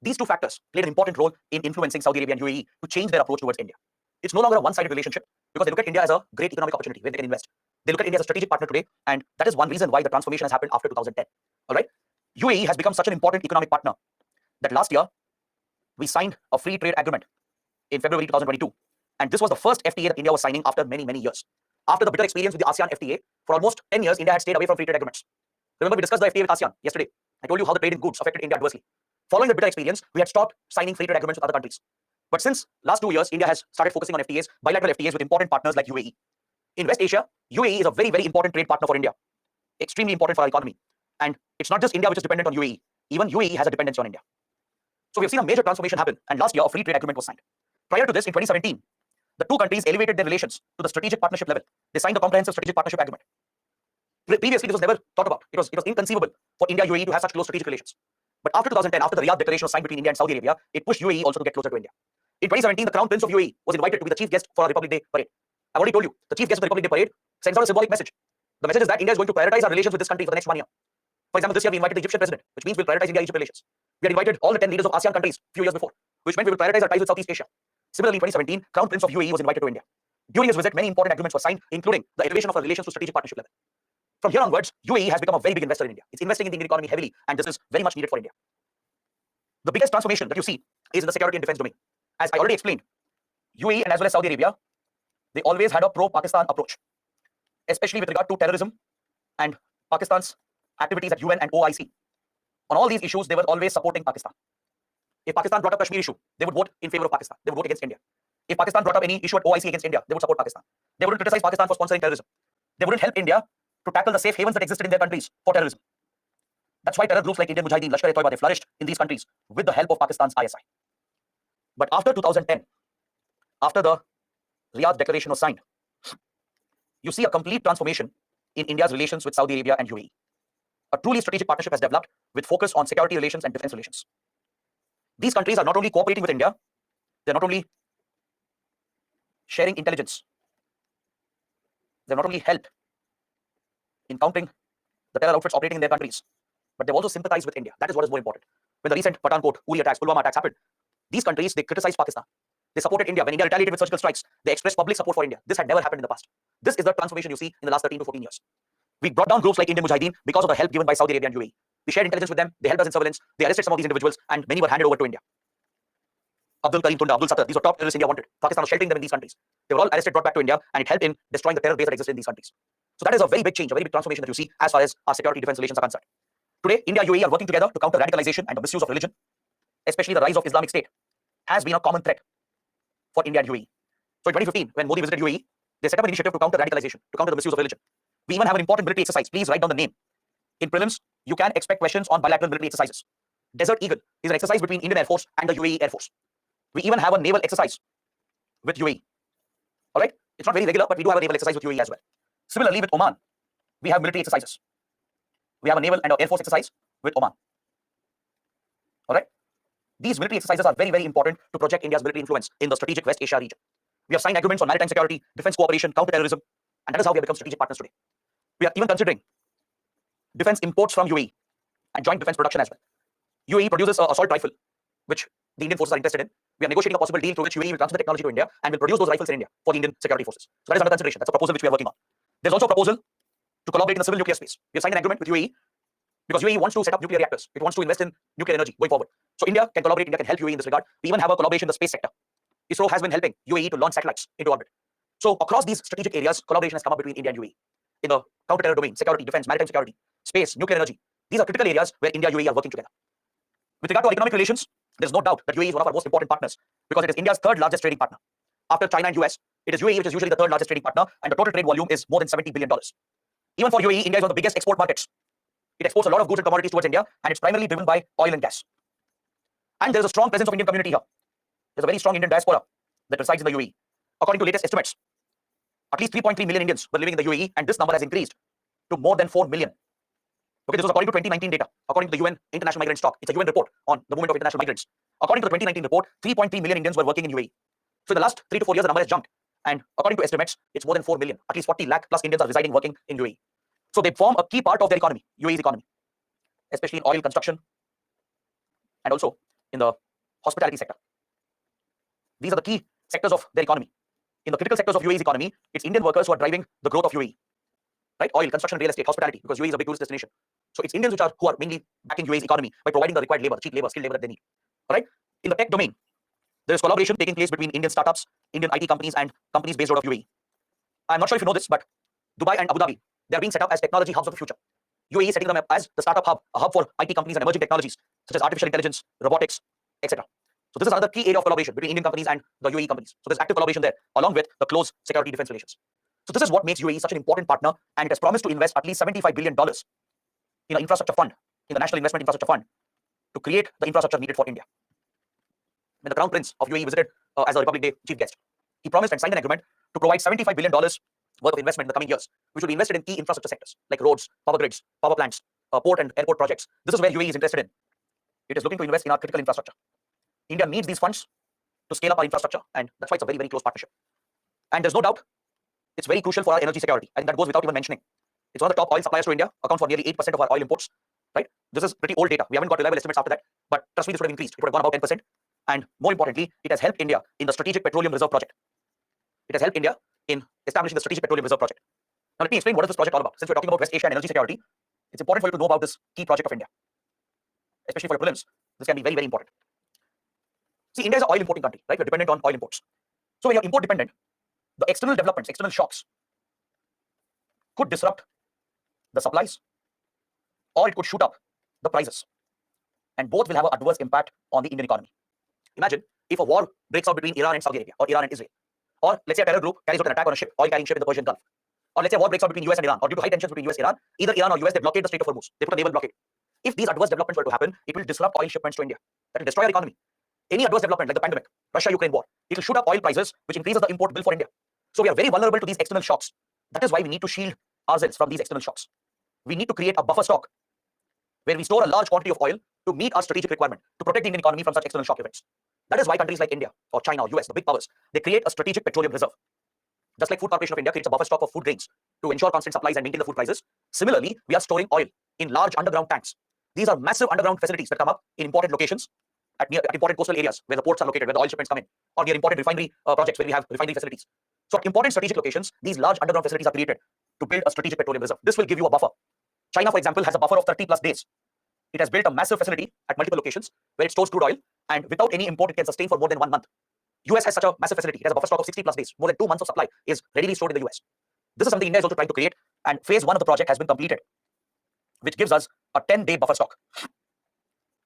These two factors played an important role in influencing Saudi Arabia and UAE to change their approach towards India. It's no longer a one-sided relationship because they look at India as a great economic opportunity where they can invest. They look at India as a strategic partner today, and that is one reason why the transformation has happened after 2010. All right? UAE has become such an important economic partner that last year we signed a free trade agreement in February 2022. And this was the first FTA that India was signing after many, many years. After the bitter experience with the ASEAN FTA, for almost 10 years, India had stayed away from free trade agreements. Remember, we discussed the FTA with ASEAN yesterday. I told you how the trade in goods affected India adversely. Following the bitter experience, we had stopped signing free trade agreements with other countries. But since last 2 years, India has started focusing on FTAs, bilateral FTAs with important partners like UAE. In West Asia, UAE is a very, very important trade partner for India. Extremely important for our economy. And it's not just India which is dependent on UAE. Even UAE has a dependency on India. So we have seen a major transformation happen, and last year a free trade agreement was signed. Prior to this, in 2017, the two countries elevated their relations to the strategic partnership level. They signed the comprehensive strategic partnership agreement. Previously, this was never thought about. It was inconceivable for India UAE to have such close strategic relations. But after 2010, after the Riyadh Declaration was signed between India and Saudi Arabia, it pushed UAE also to get closer to India. In 2017, the Crown Prince of UAE was invited to be the chief guest for our Republic Day parade. I've already told you, the chief guest of the Republic Day parade sends out a symbolic message. The message is that India is going to prioritize our relations with this country for the next 1 year. For example, this year we invited the Egyptian president, which means we'll prioritize India-Egypt relations. We had invited all the 10 leaders of ASEAN countries a few years before, which meant we will prioritize our ties with Southeast Asia. Similarly, in 2017, Crown Prince of UAE was invited to India. During his visit, many important agreements were signed, including the elevation of our relations to strategic partnership level. From here onwards, UAE has become a very big investor in India. It's investing in the Indian economy heavily, and this is very much needed for India. The biggest transformation that you see is in the security and defense domain. As I already explained, UAE and as well as Saudi Arabia, they always had a pro-Pakistan approach, especially with regard to terrorism and Pakistan's activities at UN and OIC. On all these issues, they were always supporting Pakistan. If Pakistan brought up Kashmir issue, they would vote in favor of Pakistan. They would vote against India. If Pakistan brought up any issue at OIC against India, they would support Pakistan. They wouldn't criticize Pakistan for sponsoring terrorism. They wouldn't help India to tackle the safe havens that existed in their countries for terrorism. That's why terror groups like Indian Mujahideen, Lashkar-e-Toiba, they flourished in these countries with the help of Pakistan's ISI. But after 2010, after the Riyadh Declaration was signed, you see a complete transformation in India's relations with Saudi Arabia and UAE. A truly strategic partnership has developed with focus on security relations and defense relations. These countries are not only cooperating with India, they're not only sharing intelligence, they've not only helped in countering the terror outfits operating in their countries, but they've also sympathized with India. That is what is more important. When the recent Pathankot, Uri attacks, Pulwama attacks happened, these countries, they criticized Pakistan. They supported India. When India retaliated with surgical strikes, they expressed public support for India. This had never happened in the past. This is the transformation you see in the last 13 to 14 years. We brought down groups like Indian Mujahideen because of the help given by Saudi Arabia and UAE. We shared intelligence with them. They helped us in surveillance. They arrested some of these individuals, and many were handed over to India. Abdul Karim Tunda, Abdul Sattar, these were top terrorists India wanted. Pakistan was sheltering them in these countries. They were all arrested, brought back to India, and it helped in destroying the terror base that existed in these countries. So that is a very big change, a very big transformation that you see as far as our security defense relations are concerned. Today, India and UAE are working together to counter radicalization and the misuse of religion, especially the rise of Islamic State, has been a common threat for India and UAE. So in 2015, when Modi visited UAE, they set up an initiative to counter radicalization, to counter the misuse of religion. We even have an important military exercise. Please write down the name. In prelims, you can expect questions on bilateral military exercises. Desert Eagle is an exercise between Indian Air Force and the UAE Air Force. We even have a naval exercise with UAE. All right? It's not very regular, but we do have a naval exercise with UAE as well. Similarly, with Oman, we have military exercises. We have a naval and an Air Force exercise with Oman. All right? These military exercises are very, very important to project India's military influence in the strategic West Asia region. We have signed agreements on maritime security, defense cooperation, counter-terrorism, and that is how we have become strategic partners today. We are even considering defense imports from UAE and joint defense production as well. UAE produces an assault rifle, which the Indian forces are interested in. We are negotiating a possible deal through which UAE will transfer the technology to India and will produce those rifles in India for the Indian security forces. So that is under consideration. That's a proposal which we are working on. There's also a proposal to collaborate in the civil nuclear space. We have signed an agreement with UAE because UAE wants to set up nuclear reactors. It wants to invest in nuclear energy going forward. So India can collaborate, India can help UAE in this regard. We even have a collaboration in the space sector. ISRO has been helping UAE to launch satellites into orbit. So across these strategic areas, collaboration has come up between India and UAE. In the counter-terror domain, security, defense, maritime security, space, nuclear energy. These are critical areas where India and UAE are working together. With regard to our economic relations, there's no doubt that UAE is one of our most important partners because it is India's third largest trading partner. After China and US, it is UAE which is usually the third largest trading partner, and the total trade volume is more than $70 billion. Even for UAE, India is one of the biggest export markets. It exports a lot of goods and commodities towards India, and it's primarily driven by oil and gas. And there's a strong presence of Indian community here. There's a very strong Indian diaspora that resides in the UAE. According to latest estimates, at least 3.3 million Indians were living in the UAE, and this number has increased to more than 4 million. Okay, this was according to 2019 data, according to the UN International Migrant Stock. It's a UN report on the movement of international migrants. According to the 2019 report, 3.3 million Indians were working in UAE. So in the last 3 to 4 years, the number has jumped. And according to estimates, it's more than 4 million. At least 40 lakh plus Indians are residing, working in UAE. So they form a key part of their economy, UAE's economy, especially in oil, construction, and also in the hospitality sector. These are the key sectors of their economy. In the critical sectors of UAE's economy, it's Indian workers who are driving the growth of UAE. Right? Oil, construction, real estate, hospitality, because UAE is a big tourist destination. So it's Indians who are mainly backing UAE's economy by providing the required labor, cheap labor, skilled labor that they need. All right? In the tech domain, there is collaboration taking place between Indian startups, Indian IT companies, and companies based out of UAE. I'm not sure if you know this, but Dubai and Abu Dhabi, they are being set up as technology hubs of the future. UAE is setting them up as the startup hub, a hub for IT companies and emerging technologies such as artificial intelligence, robotics, etc. So this is another key area of collaboration between Indian companies and the UAE companies. So there's active collaboration there, along with the close security defense relations. So this is what makes UAE such an important partner, and it has promised to invest at least $75 billion in an infrastructure fund, in the National Investment Infrastructure Fund, to create the infrastructure needed for India. When the Crown Prince of UAE visited as a Republic Day chief guest, he promised and signed an agreement to provide $75 billion worth of investment in the coming years, which will be invested in key infrastructure sectors like roads, power grids, power plants, port and airport projects. This is where UAE is interested in. It is looking to invest in our critical infrastructure. India needs these funds to scale up our infrastructure, and that's why it's a very, very close partnership. And there's no doubt it's very crucial for our energy security. I think that goes without even mentioning. It's one of the top oil suppliers to India, accounts for nearly 8% of our oil imports, right? This is pretty old data. We haven't got reliable estimates after that, but trust me, this would have increased. It would have gone about 10%. And more importantly, it has helped India in the Strategic Petroleum Reserve Project. It has helped India in establishing the Strategic Petroleum Reserve Project. Now, let me explain what is this project all about. Since we're talking about West Asia and energy security, it's important for you to know about this key project of India, especially for your prelims. This can be very, very important. See, India is an oil importing country, right? We're dependent on oil imports. So when you're import dependent, the external developments, external shocks could disrupt the supplies, or it could shoot up the prices. And both will have an adverse impact on the Indian economy. Imagine if a war breaks out between Iran and Saudi Arabia, or Iran and Israel. Or let's say a terror group carries out an attack on a ship, oil carrying ship in the Persian Gulf. Or let's say a war breaks out between US and Iran, or due to high tensions between US and Iran, either Iran or US, they blockade the Strait of Hormuz. They put a naval blockade. If these adverse developments were to happen, it will disrupt oil shipments to India. That will destroy our economy. Any adverse development like the pandemic, Russia-Ukraine war, it will shoot up oil prices, which increases the import bill for India. So we are very vulnerable to these external shocks. That is why we need to shield ourselves from these external shocks. We need to create a buffer stock where we store a large quantity of oil to meet our strategic requirement to protect the Indian economy from such external shock events. That is why countries like India or China or US, the big powers, they create a strategic petroleum reserve. Just like Food Corporation of India creates a buffer stock of food grains to ensure constant supplies and maintain the food prices, similarly, we are storing oil in large underground tanks. These are massive underground facilities that come up in important locations, at important coastal areas where the ports are located, where the oil shipments come in, or near important refinery projects where we have refinery facilities. So at important strategic locations, these large underground facilities are created to build a strategic petroleum reserve. This will give you a buffer. China, for example, has a buffer of 30 plus days. It has built a massive facility at multiple locations where it stores crude oil, and without any import, it can sustain for more than 1 month. US has such a massive facility. It has a buffer stock of 60 plus days. More than 2 months of supply is readily stored in the US. This is something India is also trying to create, and phase 1 of the project has been completed, which gives us a 10-day buffer stock.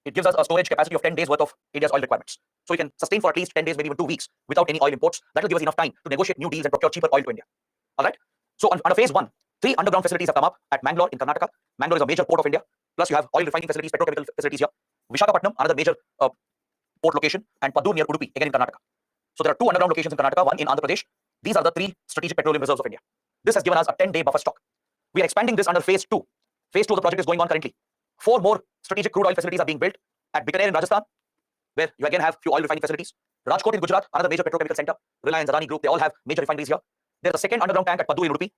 It gives us a storage capacity of 10 days worth of India's oil requirements. So we can sustain for at least 10 days, maybe even 2 weeks without any oil imports. That will give us enough time to negotiate new deals and procure cheaper oil to India. All right. So under phase 1, 3 underground facilities have come up at Mangalore in Karnataka. Mangalore is a major port of India. Plus you have oil refining facilities, petrochemical facilities here. Visakhapatnam, another major port location, and Padur near Udupi, again in Karnataka. So there are 2 underground locations in Karnataka, 1 in Andhra Pradesh. These are the 3 strategic petroleum reserves of India. This has given us a 10-day buffer stock. We are expanding this under phase 2. Phase 2 of the project is going on currently. 4 more strategic crude oil facilities are being built at Bikaner in Rajasthan, where you again have few oil refining facilities. Rajkot in Gujarat, another major petrochemical center. Reliance, Adani Group, they all have major refineries here. There's a second underground tank at Padur in Udupi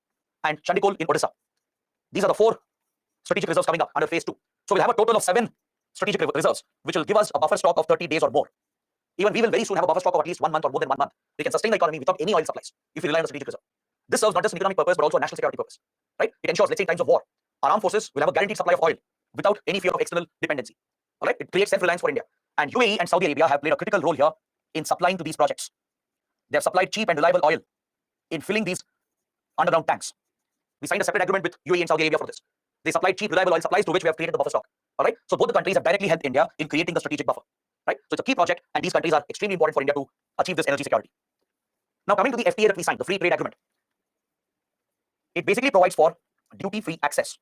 and Chandikol in Odisha. These are the 4 strategic reserves coming up under phase 2. So we'll have a total of 7 strategic reserves, which will give us a buffer stock of 30 days or more. Even we will very soon have a buffer stock of at least 1 month or more than 1 month. We can sustain the economy without any oil supplies if we rely on the strategic reserve. This serves not just an economic purpose, but also a national security purpose. Right? It ensures, let's say in times of war, our armed forces will have a guaranteed supply of oil without any fear of external dependency. All right? It creates self-reliance for India. And UAE and Saudi Arabia have played a critical role here in supplying to these projects. They have supplied cheap and reliable oil in filling these underground tanks. We signed a separate agreement with UAE and Saudi Arabia for this. They supplied cheap, reliable oil supplies, to which we have created the buffer stock. All right. So both the countries have directly helped India in creating the strategic buffer. Right. So it's a key project, and these countries are extremely important for India to achieve this energy security. Now coming to the FTA that we signed, the free trade agreement. It basically provides for duty-free access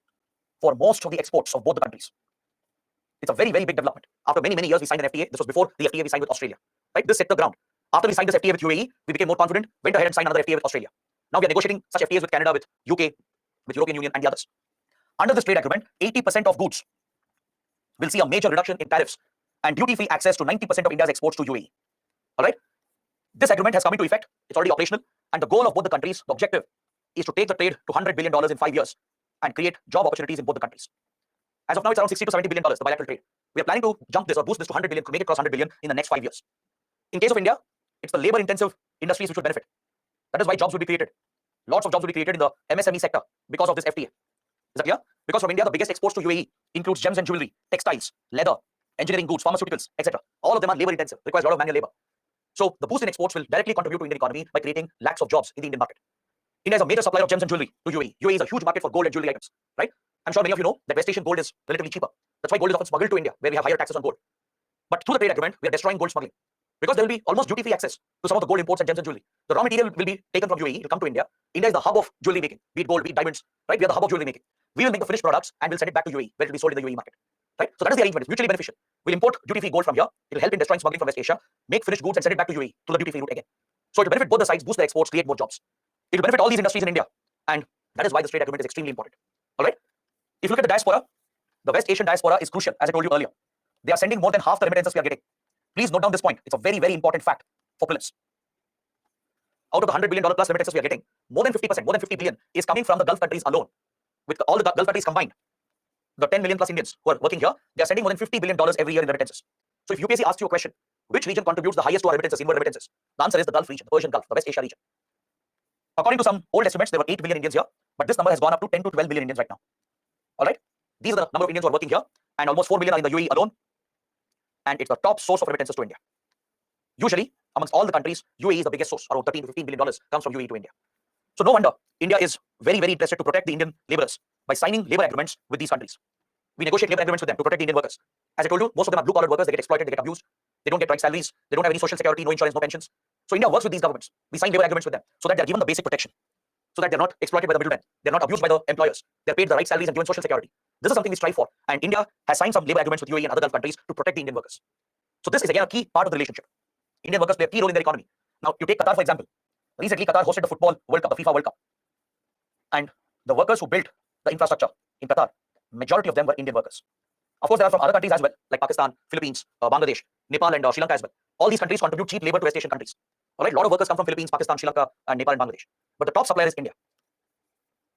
for most of the exports of both the countries. It's a very, very big development. After many, many years, we signed an FTA. This was before the FTA we signed with Australia. Right. This set the ground. After we signed this FTA with UAE, we became more confident, went ahead and signed another FTA with Australia. Now we are negotiating such FTAs with Canada, with UK, with European Union and the others. Under this trade agreement, 80% of goods will see a major reduction in tariffs and duty-free access to 90% of India's exports to UAE. All right. This agreement has come into effect. It's already operational. And the goal of both the countries, the objective, is to take the trade to $100 billion in 5 years and create job opportunities in both the countries. As of now, it's around $60 to $70 billion, the bilateral trade. We are planning to jump this or boost this to 100 billion, to make it cross 100 billion in the next 5 years. In case of India, it's the labor-intensive industries which will benefit. That is why jobs will be created. Lots of jobs will be created in the MSME sector because of this FTA. Is that clear? Because from India, the biggest exports to UAE includes gems and jewelry, textiles, leather, engineering goods, pharmaceuticals, etc. All of them are labor-intensive, requires a lot of manual labor. So the boost in exports will directly contribute to Indian economy by creating lakhs of jobs in the Indian market. India is a major supplier of gems and jewelry to UAE. UAE is a huge market for gold and jewelry items, right? I'm sure many of you know that West Asian gold is relatively cheaper. That's why gold is often smuggled to India, where we have higher taxes on gold. But through the trade agreement, we are destroying gold smuggling, because there will be almost duty-free access to some of the gold imports and gems and jewelry. The raw material will be taken from UAE, it will come to India. India is the hub of jewelry making, be it gold, be it diamonds, right? We are the hub of jewelry making. We will make the finished products and we'll send it back to UAE, where it will be sold in the UAE market, right? So that is the arrangement. It's mutually beneficial. We'll import duty-free gold from here. It will help in destroying smuggling from West Asia, make finished goods and send it back to UAE through the duty-free route again. So it will benefit both the sides, boost the exports, create more jobs. It will benefit all these industries in India, and that is why this trade agreement is extremely important. All right. If you look at the diaspora, the West Asian diaspora is crucial, as I told you earlier. They are sending more than half the remittances we are getting. Please note down this point. It's a very, very important fact for prelims. Out of the $100 billion plus remittances we are getting, more than 50%, more than 50 billion is coming from the Gulf countries alone. With all the Gulf countries combined, the 10 million plus Indians who are working here, they are sending more than $50 billion every year in remittances. So if UPSC asks you a question, which region contributes the highest to our remittances, inward remittances? The answer is the Gulf region, the Persian Gulf, the West Asia region. According to some old estimates, there were 8 billion Indians here, but this number has gone up to 10 to 12 billion Indians right now. All right. These are the number of Indians who are working here, and almost 4 million are in the UAE alone. And it's the top source of remittances to India. Usually, amongst all the countries, UAE is the biggest source. Around $13 to $15 billion comes from UAE to India. So no wonder India is very, very interested to protect the Indian laborers by signing labor agreements with these countries. We negotiate labor agreements with them to protect the Indian workers. As I told you, most of them are blue-collar workers. They get exploited, they get abused. They don't get right salaries. They don't have any social security, no insurance, no pensions. So India works with these governments. We sign labor agreements with them so that they're given the basic protection, so that they're not exploited by the middlemen. They're not abused by the employers. They're paid the right salaries and given social security. This is something we strive for. And India has signed some labor agreements with UAE and other Gulf countries to protect the Indian workers. So this is again a key part of the relationship. Indian workers play a key role in their economy. Now, you take Qatar, for example. Recently, Qatar hosted the football World Cup, the FIFA World Cup. And the workers who built the infrastructure in Qatar, majority of them were Indian workers. Of course, there are from other countries as well, like Pakistan, Philippines, Bangladesh, Nepal, and Sri Lanka as well. All these countries contribute cheap labor to West Asian countries. All right, a lot of workers come from Philippines, Pakistan, Sri Lanka, and Nepal and Bangladesh. But the top supplier is India.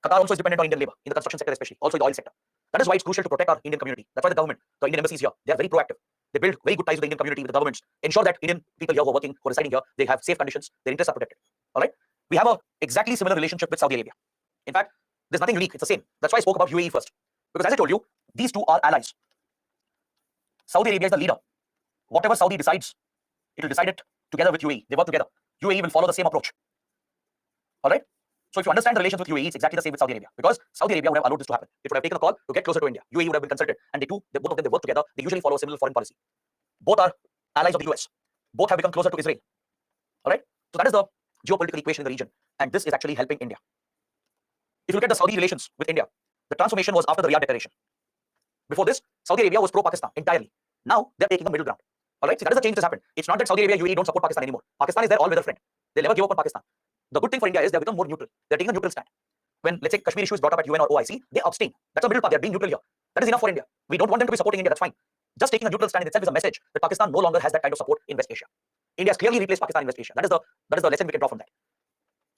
Qatar also is dependent on Indian labor in the construction sector, especially, also in the oil sector. That is why it's crucial to protect our Indian community. That's why the government, the Indian embassies here, they are very proactive. They build very good ties with the Indian community, with the governments, ensure that Indian people here who are working, who are residing here, they have safe conditions, their interests are protected. All right. We have a exactly similar relationship with Saudi Arabia. In fact, there's nothing unique. It's the same. That's why I spoke about UAE first. Because as I told you, these two are allies. Saudi Arabia is the leader. Whatever Saudi decides, it will decide it together with UAE. They work together. UAE will follow the same approach. All right. So if you understand the relations with UAE, it's exactly the same with Saudi Arabia. Because Saudi Arabia would have allowed this to happen. It would have taken a call to get closer to India. UAE would have been consulted. And both of them, they work together. They usually follow a similar foreign policy. Both are allies of the US. Both have become closer to Israel. All right. So that is the geopolitical equation in the region. And this is actually helping India. If you look at the Saudi relations with India, the transformation was after the Riyadh Declaration. Before this, Saudi Arabia was pro-Pakistan entirely. Now, they're taking a middle ground. All right. So that is the change that has happened. It's not that Saudi Arabia, UAE don't support Pakistan anymore. Pakistan is their all-weather friend. They'll never give up on Pakistan. The good thing for India is they've become more neutral. They're taking a neutral stand. When, let's say, Kashmir issue is brought up at UN or OIC, they abstain. That's a middle path. They're being neutral here. That is enough for India. We don't want them to be supporting India. That's fine. Just taking a neutral stand in itself is a message that Pakistan no longer has that kind of support in West Asia. India has clearly replaced Pakistan in West Asia. That is the lesson we can draw from that.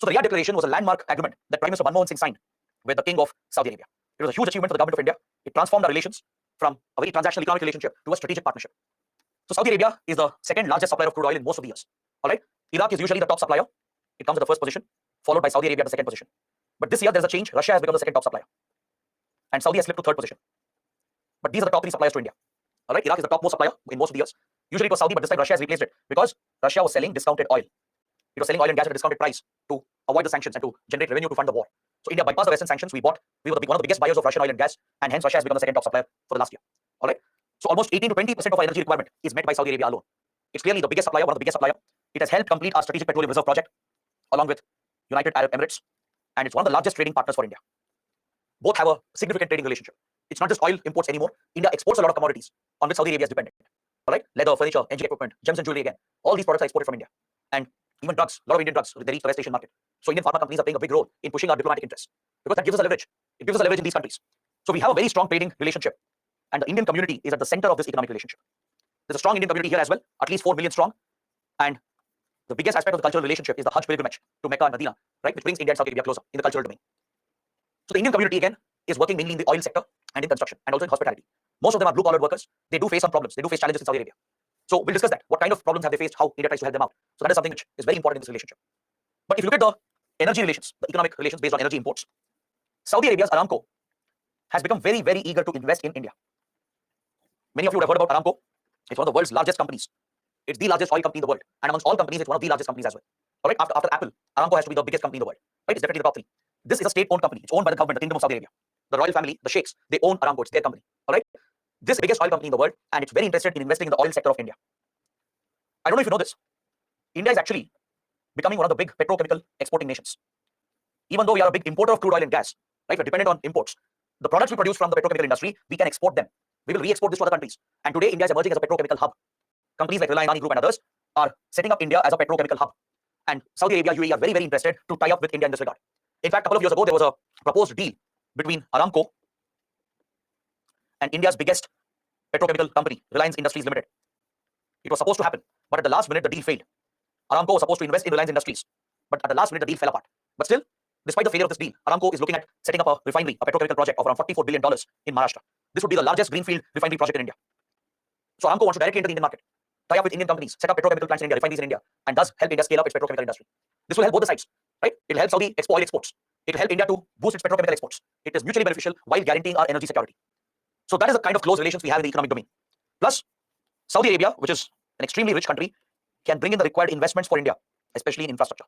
So the Riyadh Declaration was a landmark agreement that Prime Minister Manmohan Singh signed with the King of Saudi Arabia. It was a huge achievement for the government of India. It transformed our relations from a very transactional economic relationship to a strategic partnership. So Saudi Arabia is the second largest supplier of crude oil in most of the years. All right. Iraq is usually the top supplier. It comes at the first position, followed by Saudi Arabia at the second position. But this year there's a change. Russia has become the second top supplier. And Saudi has slipped to third position. But these are the top three suppliers to India. All right. Iraq is the topmost supplier in most of the years. Usually it was Saudi, but this time Russia has replaced it because Russia was selling discounted oil. It was selling oil and gas at a discounted price to avoid the sanctions and to generate revenue to fund the war. So India bypassed the Western sanctions. We were one of the biggest buyers of Russian oil and gas, and hence Russia has become the second top supplier for the last year. All right. So almost 18 to 20% of our energy requirement is met by Saudi Arabia alone. It's clearly the biggest supplier, one of the biggest supplier. It has helped complete our strategic petroleum reserve project along with United Arab Emirates, and it's one of the largest trading partners for India. Both have a significant trading relationship. It's not just oil imports anymore. India exports a lot of commodities on which Saudi Arabia is dependent. All right, leather, furniture, engineering equipment, gems and jewelry again. All these products are exported from India. And even drugs, a lot of Indian drugs, they reach the West Asian market. So Indian pharma companies are playing a big role in pushing our diplomatic interests because that gives us a leverage. It gives us a leverage in these countries. So we have a very strong trading relationship, and the Indian community is at the center of this economic relationship. There's a strong Indian community here as well, at least 4 million strong. And the biggest aspect of the cultural relationship is the Hajj pilgrimage to Mecca and Medina, right, which brings India and Saudi Arabia closer in the cultural domain. So the Indian community again is working mainly in the oil sector and in construction and also in hospitality. Most of them are blue-collar workers. They do face some problems. They do face challenges in Saudi Arabia. So we'll discuss that. What kind of problems have they faced? How India tries to help them out. So that is something which is very important in this relationship. But if you look at the energy relations, the economic relations based on energy imports, Saudi Arabia's Aramco has become very, very eager to invest in India. Many of you would have heard about Aramco. It's one of the world's largest companies. It's the largest oil company in the world. And amongst all companies, it's one of the largest companies as well. All right, after Apple, Aramco has to be the biggest company in the world. Right? It's definitely the top three. This is a state-owned company. It's owned by the government, the Kingdom of Saudi Arabia. The royal family, the sheikhs, they own Aramco. It's their company. All right. This is the biggest oil company in the world, and it's very interested in investing in the oil sector of India. I don't know if you know this. India is actually becoming one of the big petrochemical exporting nations. Even though we are a big importer of crude oil and gas, right? We're dependent on imports. The products we produce from the petrochemical industry, we can export them. We will re-export this to other countries. And today, India is emerging as a petrochemical hub. Companies like Reliance, Adani Group, and others are setting up India as a petrochemical hub. And Saudi Arabia, UAE are very, very interested to tie up with India in this regard. In fact, a couple of years ago, there was a proposed deal between Aramco and India's biggest petrochemical company, Reliance Industries Limited. It was supposed to happen, but at the last minute, the deal failed. Aramco was supposed to invest in Reliance Industries, but at the last minute, the deal fell apart. But still, despite the failure of this deal, Aramco is looking at setting up a refinery, a petrochemical project of around $44 billion in Maharashtra. This would be the largest greenfield refinery project in India. So Aramco wants to directly enter the Indian market, tie up with Indian companies, set up petrochemical plants in India, refineries in India, and thus help India scale up its petrochemical industry. This will help both the sides, right? It will help Saudi oil exports. It will help India to boost its petrochemical exports. It is mutually beneficial while guaranteeing our energy security. So that is the kind of close relations we have in the economic domain. Plus, Saudi Arabia, which is an extremely rich country, can bring in the required investments for India, especially in infrastructure.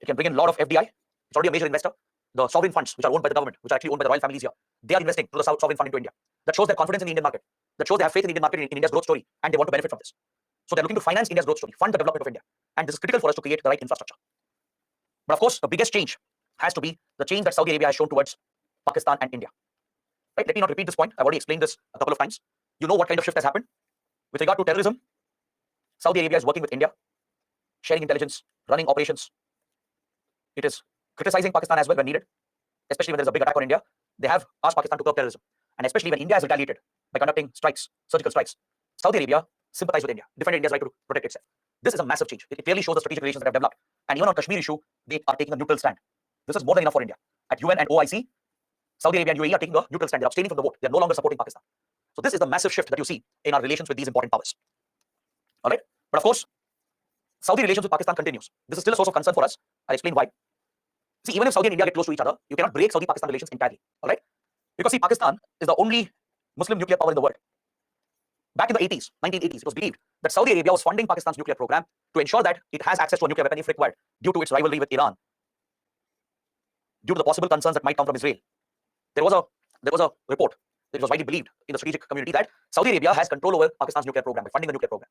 It can bring in a lot of FDI. It's already a major investor. The sovereign funds, which are owned by the government, which are actually owned by the royal families here, they are investing through the sovereign fund into India. That shows their confidence in the Indian market. That shows they have faith in the Indian market, in India's growth story, and they want to benefit from this. So they're looking to finance India's growth story, fund the development of India. And this is critical for us to create the right infrastructure. But of course, the biggest change has to be the change that Saudi Arabia has shown towards Pakistan and India. Right? Let me not repeat this point. I've already explained this a couple of times. You know what kind of shift has happened. With regard to terrorism, Saudi Arabia is working with India, sharing intelligence, running operations. It is criticizing Pakistan as well when needed, especially when there's a big attack on India. They have asked Pakistan to curb terrorism. And especially when India has retaliated by conducting strikes, surgical strikes, Saudi Arabia sympathized with India, defended India's right to protect itself. This is a massive change. It clearly shows the strategic relations that have developed. And even on Kashmir issue, they are taking a neutral stand. This is more than enough for India. At UN and OIC, Saudi Arabia and UAE are taking a neutral stand. They're abstaining from the vote. They're no longer supporting Pakistan. So this is the massive shift that you see in our relations with these important powers. All right? But of course, Saudi relations with Pakistan continues. This is still a source of concern for us. I'll explain why. See, even if Saudi and India get close to each other, you cannot break Saudi-Pakistan relations entirely. All right? Because see, Pakistan is the only Muslim nuclear power in the world. Back in the 80s, 1980s, it was believed that Saudi Arabia was funding Pakistan's nuclear program to ensure that it has access to a nuclear weapon if required, due to its rivalry with Iran, due to the possible concerns that might come from Israel. There was a report, it was widely believed in the strategic community, that Saudi Arabia has control over Pakistan's nuclear program by funding the nuclear program.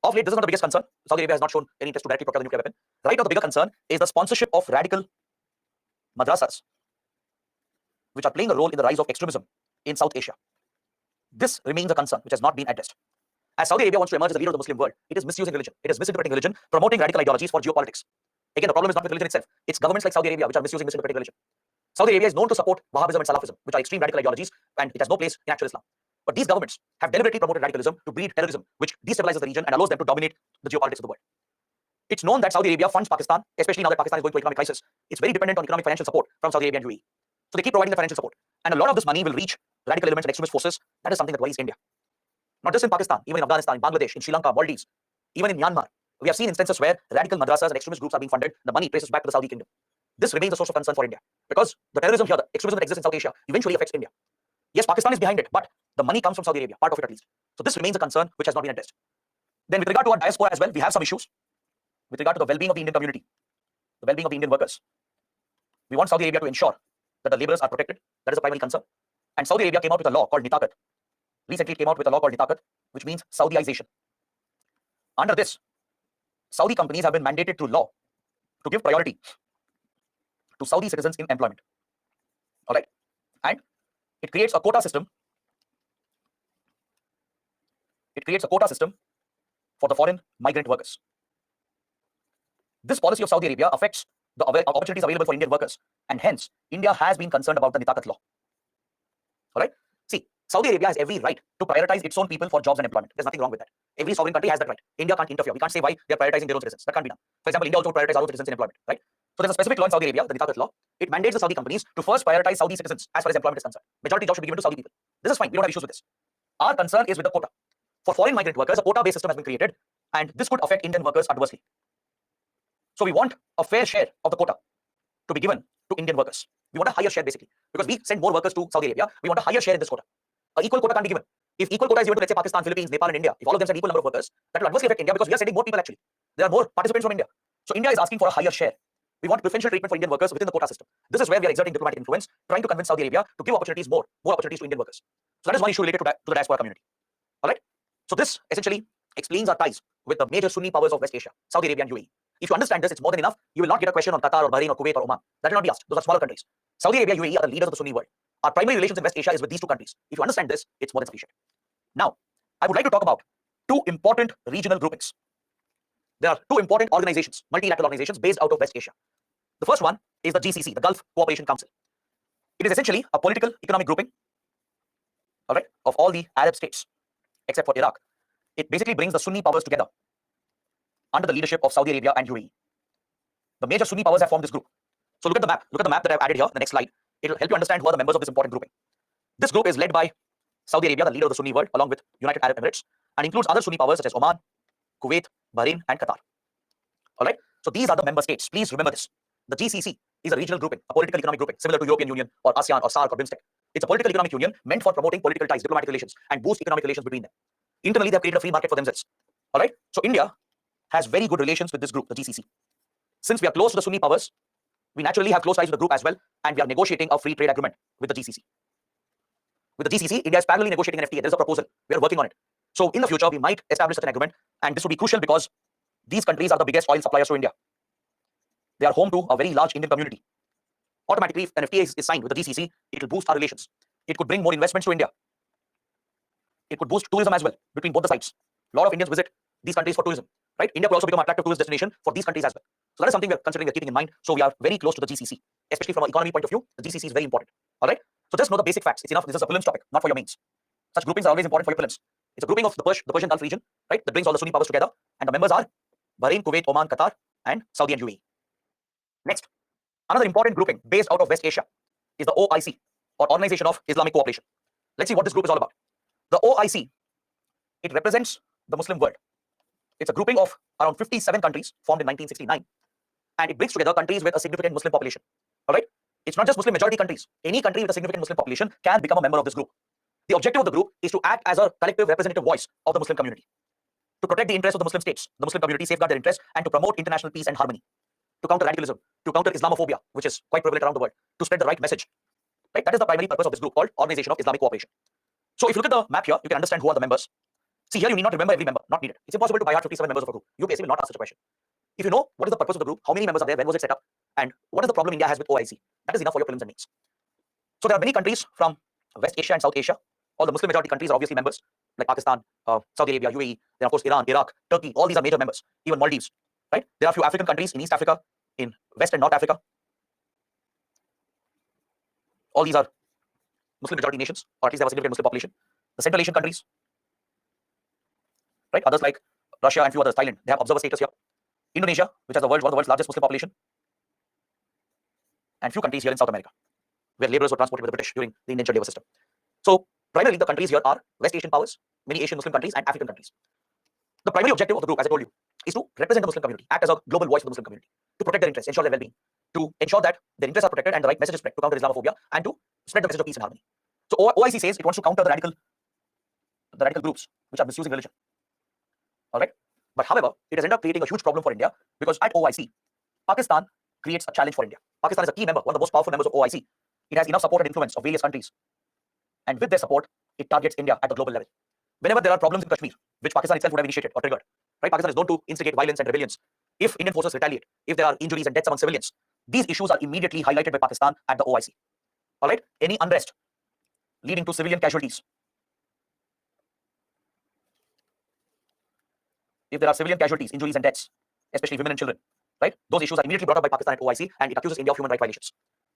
Of late, this is not the biggest concern. Saudi Arabia has not shown any interest to directly procure the nuclear weapon. Right now, the bigger concern is the sponsorship of radical madrasas, which are playing a role in the rise of extremism in South Asia. This remains a concern which has not been addressed. As Saudi Arabia wants to emerge as a leader of the Muslim world, it is misusing religion. It is misinterpreting religion, promoting radical ideologies for geopolitics. Again, the problem is not with religion itself. It's governments like Saudi Arabia which are misusing, misinterpreting religion. Saudi Arabia is known to support Wahhabism and Salafism, which are extreme radical ideologies, and it has no place in actual Islam. But these governments have deliberately promoted radicalism to breed terrorism, which destabilizes the region and allows them to dominate the geopolitics of the world. It's known that Saudi Arabia funds Pakistan, especially now that Pakistan is going through economic crisis. It's very dependent on economic financial support from Saudi Arabia and UAE. So they keep providing the financial support. And a lot of this money will reach radical elements and extremist forces. That is something that worries India. Not just in Pakistan, even in Afghanistan, in Bangladesh, in Sri Lanka, Maldives, even in Myanmar. We have seen instances where radical madrasas and extremist groups are being funded. The money traces back to the Saudi kingdom. This remains a source of concern for India, because the terrorism here, the extremism that exists in South Asia, eventually affects India. Yes, Pakistan is behind it, but the money comes from Saudi Arabia, part of it at least. So this remains a concern which has not been addressed. Then with regard to our diaspora as well, we have some issues with regard to the well-being of the Indian community, the well-being of the Indian workers. We want Saudi Arabia to ensure that the laborers are protected. That is a primary concern. And Saudi Arabia came out with a law called Nitakat. Recently, it came out with a law called Nitakat, which means Saudiization. Under this, Saudi companies have been mandated through law to give priority to Saudi citizens in employment. All right? And it creates a quota system. It creates a quota system for the foreign migrant workers. This policy of Saudi Arabia affects the opportunities available for Indian workers, and hence India has been concerned about the Nitakat law. All right? See, Saudi Arabia has every right to prioritize its own people for jobs and employment. There's nothing wrong with that. Every sovereign country has that right. India can't interfere. We can't say why they're prioritizing their own citizens. That can't be done. For example, India also prioritizes our own citizens in employment, right? So there's a specific law in Saudi Arabia, the Nitakat law. It mandates the Saudi companies to first prioritize Saudi citizens as far as employment is concerned. Majority jobs should be given to Saudi people. This is fine. We don't have issues with this. Our concern is with the quota. For foreign migrant workers, a quota-based system has been created, and this could affect Indian workers adversely. So we want a fair share of the quota to be given to Indian workers. We want a higher share basically, because we send more workers to Saudi Arabia. We want a higher share in this quota. An equal quota can't be given. If equal quota is given to, let's say, Pakistan, Philippines, Nepal, and India, if all of them send equal number of workers, that will adversely affect India, because we are sending more people actually. There are more participants from India. So India is asking for a higher share. We want preferential treatment for Indian workers within the quota system. This is where we are exerting diplomatic influence, trying to convince Saudi Arabia to give opportunities, more opportunities to Indian workers. So that is one issue related to the diaspora community. All right. So this essentially explains our ties with the major Sunni powers of West Asia, Saudi Arabia and UAE. If you understand this, it's more than enough. You will not get a question on Qatar or Bahrain or Kuwait or Oman. That will not be asked. Those are smaller countries. Saudi Arabia, UAE are the leaders of the Sunni world. Our primary relations in West Asia is with these two countries. If you understand this, it's more than sufficient. Now, I would like to talk about two important regional groupings. there are two important organizations, multilateral organizations based out of West Asia. The first one is the GCC, the Gulf Cooperation Council. It is essentially a political economic grouping, all right, of all the Arab states except for Iraq. It basically brings the Sunni powers together under the leadership of Saudi Arabia and UAE. The major Sunni powers have formed this group. So look at the map. Look at the map that I've added here, the next slide. It will help you understand who are the members of this important grouping. This group is led by Saudi Arabia, the leader of the Sunni world, along with United Arab Emirates, and includes other Sunni powers such as Oman, Kuwait, Bahrain, and Qatar. All right. So these are the member states. Please remember this. The GCC is a regional grouping, a political economic grouping, similar to European Union or ASEAN or SAARC or BIMSTEC. It's a political economic union meant for promoting political ties, diplomatic relations, and boost economic relations between them. Internally, they have created a free market for themselves. All right. So India has very good relations with this group, the GCC. Since we are close to the Sunni powers, we naturally have close ties with the group as well, and we are negotiating a free trade agreement with the GCC. With the GCC, India is parallelly negotiating an FTA. There is a proposal. We are working on it. So in the future, we might establish such an agreement, and this would be crucial because these countries are the biggest oil suppliers to India. They are home to a very large Indian community. Automatically, if an FTA is signed with the GCC, it will boost our relations. It could bring more investments to India. It could boost tourism as well between both the sides. A lot of Indians visit these countries for tourism, right? India could also become an attractive tourist destination for these countries as well. So that is something we are considering, we are keeping in mind. So we are very close to the GCC, especially from an economy point of view. The GCC is very important. All right. So just know the basic facts. It's enough. This is a prelims topic, not for your mains. Such groupings are always important for your prelims. It's a grouping of the Persian Gulf region, right? That brings all the Sunni powers together, and the members are Bahrain, Kuwait, Oman, Qatar, and Saudi and UAE. Next, another important grouping based out of West Asia is the OIC, or Organization of Islamic Cooperation. Let's see what this group is all about. The OIC, it represents the Muslim world. It's a grouping of around 57 countries formed in 1969, and it brings together countries with a significant Muslim population. All right, it's not just Muslim majority countries. Any country with a significant Muslim population can become a member of this group. The objective of the group is to act as a collective representative voice of the Muslim community, to protect the interests of the Muslim states, the Muslim community, safeguard their interests, and to promote international peace and harmony, to counter radicalism, to counter Islamophobia, which is quite prevalent around the world, to spread the right message. Right? That is the primary purpose of this group called Organization of Islamic Cooperation. So if you look at the map here, you can understand who are the members. See, here you need not remember every member, not needed. It's impossible to by heart 57 members of a group. UPSC will not ask such a question. If you know what is the purpose of the group, how many members are there, when was it set up, and what is the problem India has with OIC, that is enough for your prelims and mains. So there are many countries from West Asia and South Asia. All the Muslim majority countries are obviously members, like Pakistan, Saudi Arabia, UAE, then of course Iran, Iraq, Turkey, all these are major members, even Maldives, right? There are a few African countries in East Africa, in West and North Africa. All these are Muslim majority nations, or at least they have a significant Muslim population. The Central Asian countries, right? Others like Russia and few others, Thailand, they have observer status here. Indonesia, which has one of the world's largest Muslim population, and few countries here in South America, where laborers were transported with the British during the indentured labor system. So primarily the countries here are West Asian powers, many Asian Muslim countries, and African countries. The primary objective of the group, as I told you, is to represent the Muslim community, act as a global voice for the Muslim community, to protect their interests, ensure their well-being, to ensure that their interests are protected and the right message is spread, to counter Islamophobia, and to spread the message of peace and harmony. So OIC says it wants to counter the radical groups which are misusing religion. All right. But however, it has ended up creating a huge problem for India because at OIC, Pakistan creates a challenge for India. Pakistan is a key member, one of the most powerful members of OIC. It has enough support and influence of various countries. And with their support, it targets India at the global level. Whenever there are problems in Kashmir, which Pakistan itself would have initiated or triggered, right? Pakistan is known to instigate violence and rebellions. If Indian forces retaliate, if there are injuries and deaths among civilians, these issues are immediately highlighted by Pakistan at the OIC. All right? Any unrest leading to civilian casualties, if there are civilian casualties, injuries and deaths, especially women and children, right? Those issues are immediately brought up by Pakistan at OIC, and it accuses India of human rights violations.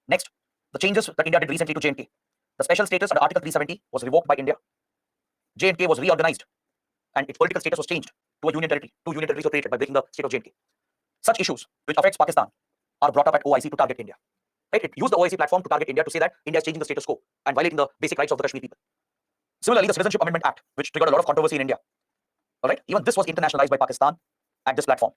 Next, the changes that India did recently to J&K. The special status under Article 370 was revoked by India. J&K was reorganized, and its political status was changed to a union territory. Two union territories were created by breaking the state of J&K. Such issues, which affects Pakistan, are brought up at OIC to target India. Right? It used the OIC platform to target India to say that India is changing the status quo and violating the basic rights of the Kashmir people. Similarly, the Citizenship Amendment Act, which triggered a lot of controversy in India. All right, even this was internationalized by Pakistan at this platform.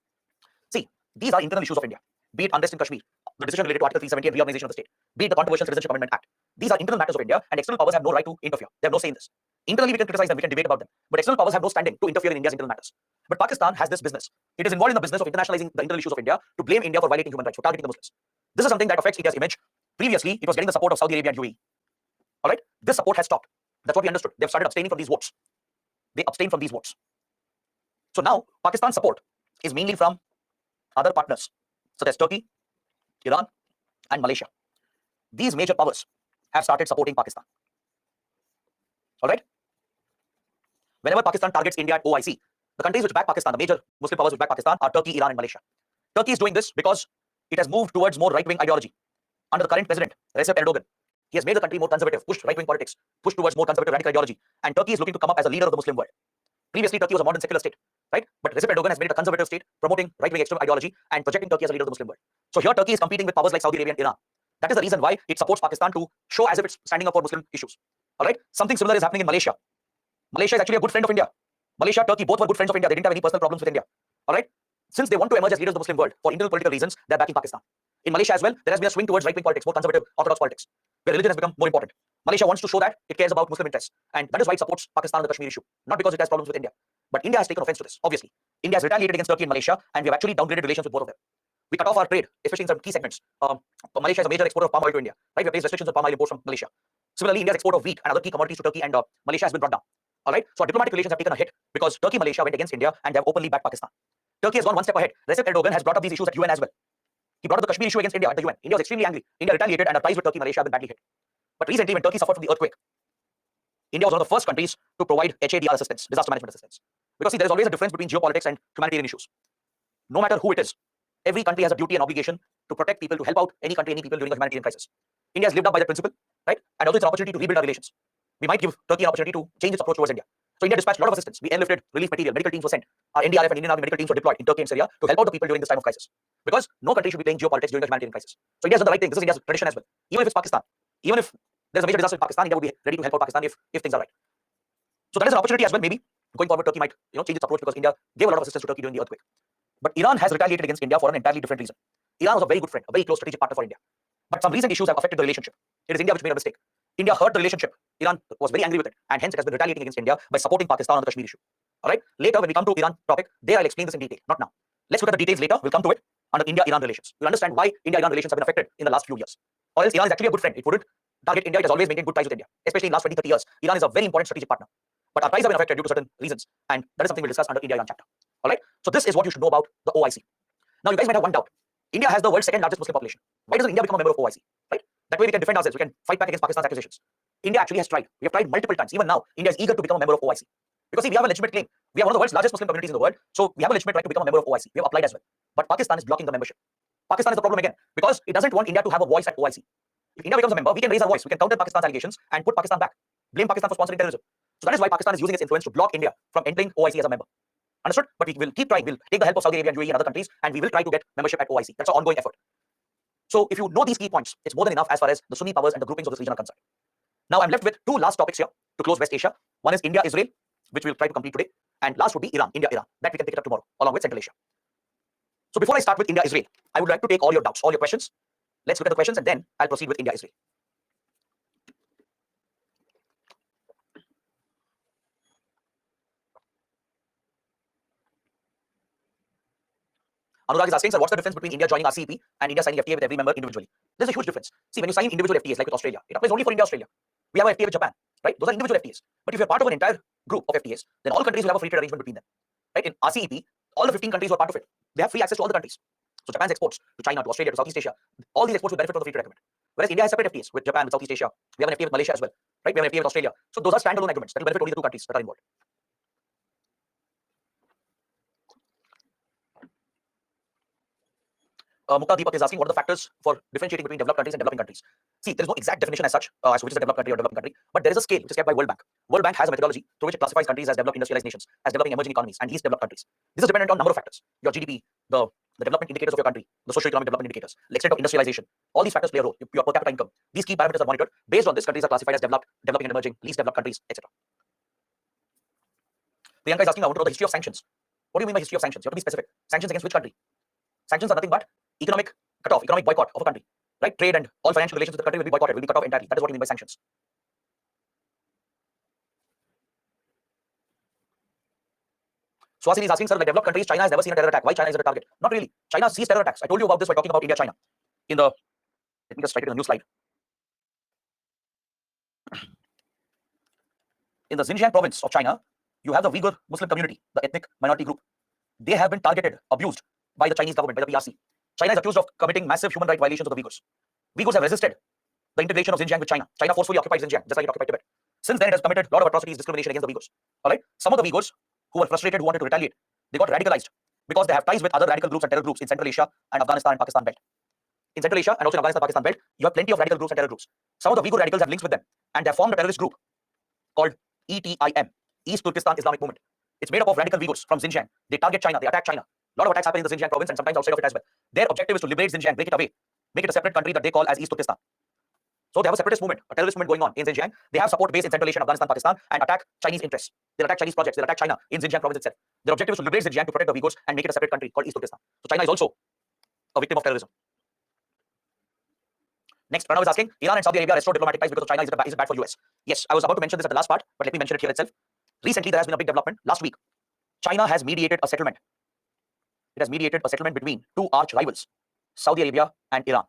See, these are internal issues of India, be it unrest in Kashmir, the decision related to Article 370 and reorganization of the state, be it the controversial Citizenship Amendment Act. These are internal matters of India, and external powers have no right to interfere. They have no say in this. Internally, we can criticize them, we can debate about them, but external powers have no standing to interfere in India's internal matters. But Pakistan has this business. It is involved in the business of internationalizing the internal issues of India to blame India for violating human rights, for targeting the Muslims. This is something that affects India's image. Previously, it was getting the support of Saudi Arabia and UAE. All right, this support has stopped. That's what we understood. They've started abstaining from these votes. They abstain from these votes. So now, Pakistan's support is mainly from other partners, such as Turkey, Iran, and Malaysia. These major powers have started supporting Pakistan. All right? Whenever Pakistan targets India at OIC, The countries which back Pakistan, the major Muslim powers which back Pakistan, are Turkey, Iran, and Malaysia. Turkey is doing this because it has moved towards more right-wing ideology. Under the current president, Recep Erdogan, he has made the country more conservative, pushed right-wing politics, pushed towards more conservative radical ideology, and Turkey is looking to come up as a leader of the Muslim world. Previously, Turkey was a modern secular state, right? But Recep Erdogan has made it a conservative state, promoting right-wing extreme ideology and projecting Turkey as a leader of the Muslim world. So here, Turkey is competing with powers like Saudi Arabia and Iran. That is the reason why it supports Pakistan to show as if it's standing up for Muslim issues. All right. Something similar is happening in Malaysia. Malaysia is actually a good friend of India. Malaysia, Turkey, both were good friends of India. They didn't have any personal problems with India. All right. Since they want to emerge as leaders of the Muslim world for internal political reasons, they're backing Pakistan. In Malaysia as well, there has been a swing towards right-wing politics, more conservative, orthodox politics, where religion has become more important. Malaysia wants to show that it cares about Muslim interests, and that is why it supports Pakistan on the Kashmir issue, not because it has problems with India. But India has taken offense to this, obviously. India has retaliated against Turkey and Malaysia, and we have actually downgraded relations with both of them. We cut off our trade, especially in some key segments. Malaysia is a major exporter of palm oil to India, right? We have placed restrictions on palm oil imports from Malaysia. Similarly, India's export of wheat and other key commodities to Turkey and Malaysia has been brought down. All right. So our diplomatic relations have taken a hit because Turkey and Malaysia went against India and they have openly backed Pakistan. Turkey has gone one step ahead. Recep Erdogan has brought up these issues at UN as well. He brought up the Kashmir issue against India at the UN. India was extremely angry. India retaliated and our ties with Turkey and Malaysia have been badly hit. But recently, when Turkey suffered from the earthquake, India was one of the first countries to provide HADR assistance, disaster management assistance. Because see, there is always a difference between geopolitics and humanitarian issues. No matter who it is, every country has a duty and obligation to protect people, to help out any country, any people during a humanitarian crisis. India has lived up by that principle, right? And also it's an opportunity to rebuild our relations. We might give Turkey an opportunity to change its approach towards India. So India dispatched a lot of assistance. We airlifted relief material, medical teams were sent. Our NDRF and Indian Army medical teams were deployed in Turkey and Syria to help out the people during this time of crisis. Because no country should be playing geopolitics during a humanitarian crisis. So India has done the right thing. This is India's tradition as well. Even if it's Pakistan, even if there's a major disaster in Pakistan, India would be ready to help out Pakistan if things are right. So that is an opportunity as well. Maybe going forward, Turkey might change its approach because India gave a lot of assistance to Turkey during the earthquake. But Iran has retaliated against India for an entirely different reason. Iran was a very good friend, a very close strategic partner for India. But some recent issues have affected the relationship. It is India which made a mistake. India hurt the relationship. Iran was very angry with it, and hence it has been retaliating against India by supporting Pakistan on the Kashmir issue. All right. Later, when we come to Iran topic, there I'll explain this in detail. Not now. Let's look at the details later. We'll come to it under India-Iran relations. We'll understand why India-Iran relations have been affected in the last few years. Or else Iran is actually a good friend. It wouldn't target India. It has always maintained good ties with India, especially in the last 20, 30 years. Iran is a very important strategic partner. But our ties have been affected due to certain reasons, and that is something we'll discuss under India-Iran chapter. All right. So this is what you should know about the OIC. Now you guys might have one doubt. India has the world's second largest Muslim population. Why doesn't India become a member of OIC? Right? That way we can defend ourselves. We can fight back against Pakistan's accusations. India actually has tried. We have tried multiple times. Even now, India is eager to become a member of OIC. Because see, we have a legitimate claim. We are one of the world's largest Muslim communities in the world. So we have a legitimate right to become a member of OIC. We have applied as well. But Pakistan is blocking the membership. Pakistan is the problem again because it doesn't want India to have a voice at OIC. If India becomes a member, we can raise our voice. We can counter Pakistan's allegations and put Pakistan back. Blame Pakistan for sponsoring terrorism. So that is why Pakistan is using its influence to block India from entering OIC as a member. Understood? But we will keep trying. We'll take the help of Saudi Arabia and UAE and other countries, and we will try to get membership at OIC. That's an ongoing effort. So if you know these key points, it's more than enough as far as the Sunni powers and the groupings of this region are concerned. Now I'm left with two last topics here to close West Asia. One is India-Israel, which we'll try to complete today. And last would be Iran, India-Iran. That we can pick it up tomorrow, along with Central Asia. So before I start with India-Israel, I would like to take all your doubts, all your questions. Let's look at the questions and then I'll proceed with India-Israel. Anurag is asking, sir, what's the difference between India joining RCEP and India signing FTA with every member individually? There's a huge difference. See, when you sign individual FTAs like with Australia, it applies only for India, Australia. We have a FTA with Japan, right? Those are individual FTAs. But if you're part of an entire group of FTAs, then all countries will have a free trade arrangement between them, right? In RCEP, all the 15 countries who are part of it, they have free access to all the countries. So Japan's exports to China, to Australia, to Southeast Asia, all these exports will benefit from the free trade agreement. Whereas India has separate FTAs with Japan, with Southeast Asia. We have an FTA with Malaysia as well, right? We have an FTA with Australia. So those are standalone agreements that will benefit only the two countries that are involved. Mukta Deepak is asking, what are the factors for differentiating between developed countries and developing countries? See, there is no exact definition as such, as to which is a developed country or developing country, but there is a scale which is kept by World Bank. World Bank has a methodology through which it classifies countries as developed industrialized nations, as developing emerging economies, and least developed countries. This is dependent on a number of factors: your GDP, the development indicators of your country, the socio-economic development indicators, the extent of industrialization. All these factors play a role. Your per capita income. These key parameters are monitored. Based on this, countries are classified as developed, developing and emerging, least developed countries, etc. Priyanka is asking, I want to know the history of sanctions. What do you mean by history of sanctions? You have to be specific. Sanctions against which country? Sanctions are nothing but economic cutoff, economic boycott of a country, right? Trade and all financial relations with the country will be boycotted, will be cut off entirely. That is what we mean by sanctions. Swasini is asking, sir, like developed countries, China has never seen a terror attack. Why China is a target? Not really. China sees terror attacks. I told you about this by talking about India-China. Let me just write it in a new slide. In the Xinjiang province of China, you have the Uyghur Muslim community, the ethnic minority group. They have been targeted, abused by the Chinese government, by the PRC. China is accused of committing massive human rights violations of the Uyghurs. Uyghurs have resisted the integration of Xinjiang with China. China forcefully occupied Xinjiang, just like it occupied Tibet. Since then, it has committed a lot of atrocities, discrimination against the Uyghurs. All right. Some of the Uyghurs who were frustrated, who wanted to retaliate, they got radicalized because they have ties with other radical groups and terror groups in Central Asia and Afghanistan and Pakistan belt. In Central Asia and also in Afghanistan, Pakistan belt, you have plenty of radical groups and terror groups. Some of the Uyghur radicals have links with them, and they have formed a terrorist group called ETIM, East Turkestan Islamic Movement. It's made up of radical Uyghurs from Xinjiang. They target China, they attack China. A lot of attacks happen in the Xinjiang province and sometimes outside of it as well. Their objective is to liberate Xinjiang, break it away, make it a separate country that they call as East Turkestan. So they have a separatist movement, a terrorist movement going on in Xinjiang. They have support base in Central Asia, Afghanistan, Pakistan, and attack Chinese interests. They'll attack Chinese projects. They'll attack China in Xinjiang province itself. Their objective is to liberate Xinjiang to protect the Uyghurs and make it a separate country called East Turkestan. So China is also a victim of terrorism. Next, Pranav is asking, Iran and Saudi Arabia restored diplomatic ties because of China. Is it bad for US? Yes, I was about to mention this at the last part, but let me mention it here itself. Recently, there has been a big development. Last week, China has mediated a settlement. It has mediated a settlement between two arch rivals, Saudi Arabia and Iran.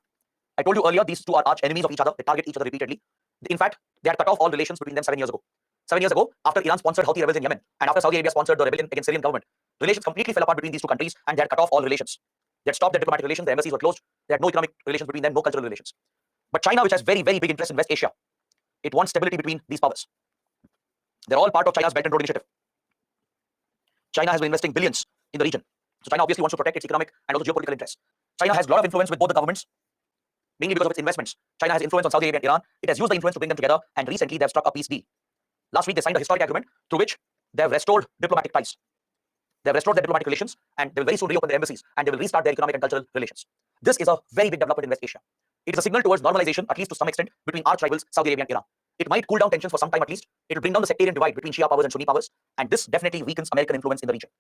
I told you earlier, these two are arch enemies of each other. They target each other repeatedly. In fact, they had cut off all relations between them 7 years ago. 7 years ago, after Iran sponsored Houthi rebels in Yemen, and after Saudi Arabia sponsored the rebellion against Syrian government, relations completely fell apart between these two countries, and they had cut off all relations. They had stopped their diplomatic relations, their embassies were closed, they had no economic relations between them, no cultural relations. But China, which has very, very big interest in West Asia, it wants stability between these powers. They're all part of China's Belt and Road Initiative. China has been investing billions in the region. So China obviously wants to protect its economic and also geopolitical interests. China has a lot of influence with both the governments, mainly because of its investments. China has influence on Saudi Arabia and Iran. It has used the influence to bring them together, and recently they have struck a peace deal. Last week they signed a historic agreement through which they have restored diplomatic ties. They have restored their diplomatic relations, and they will very soon reopen their embassies, and they will restart their economic and cultural relations. This is a very big development in West Asia. It is a signal towards normalization, at least to some extent, between arch rivals Saudi Arabia and Iran. It might cool down tensions for some time at least. It will bring down the sectarian divide between Shia powers and Sunni powers, and this definitely weakens American influence in the region.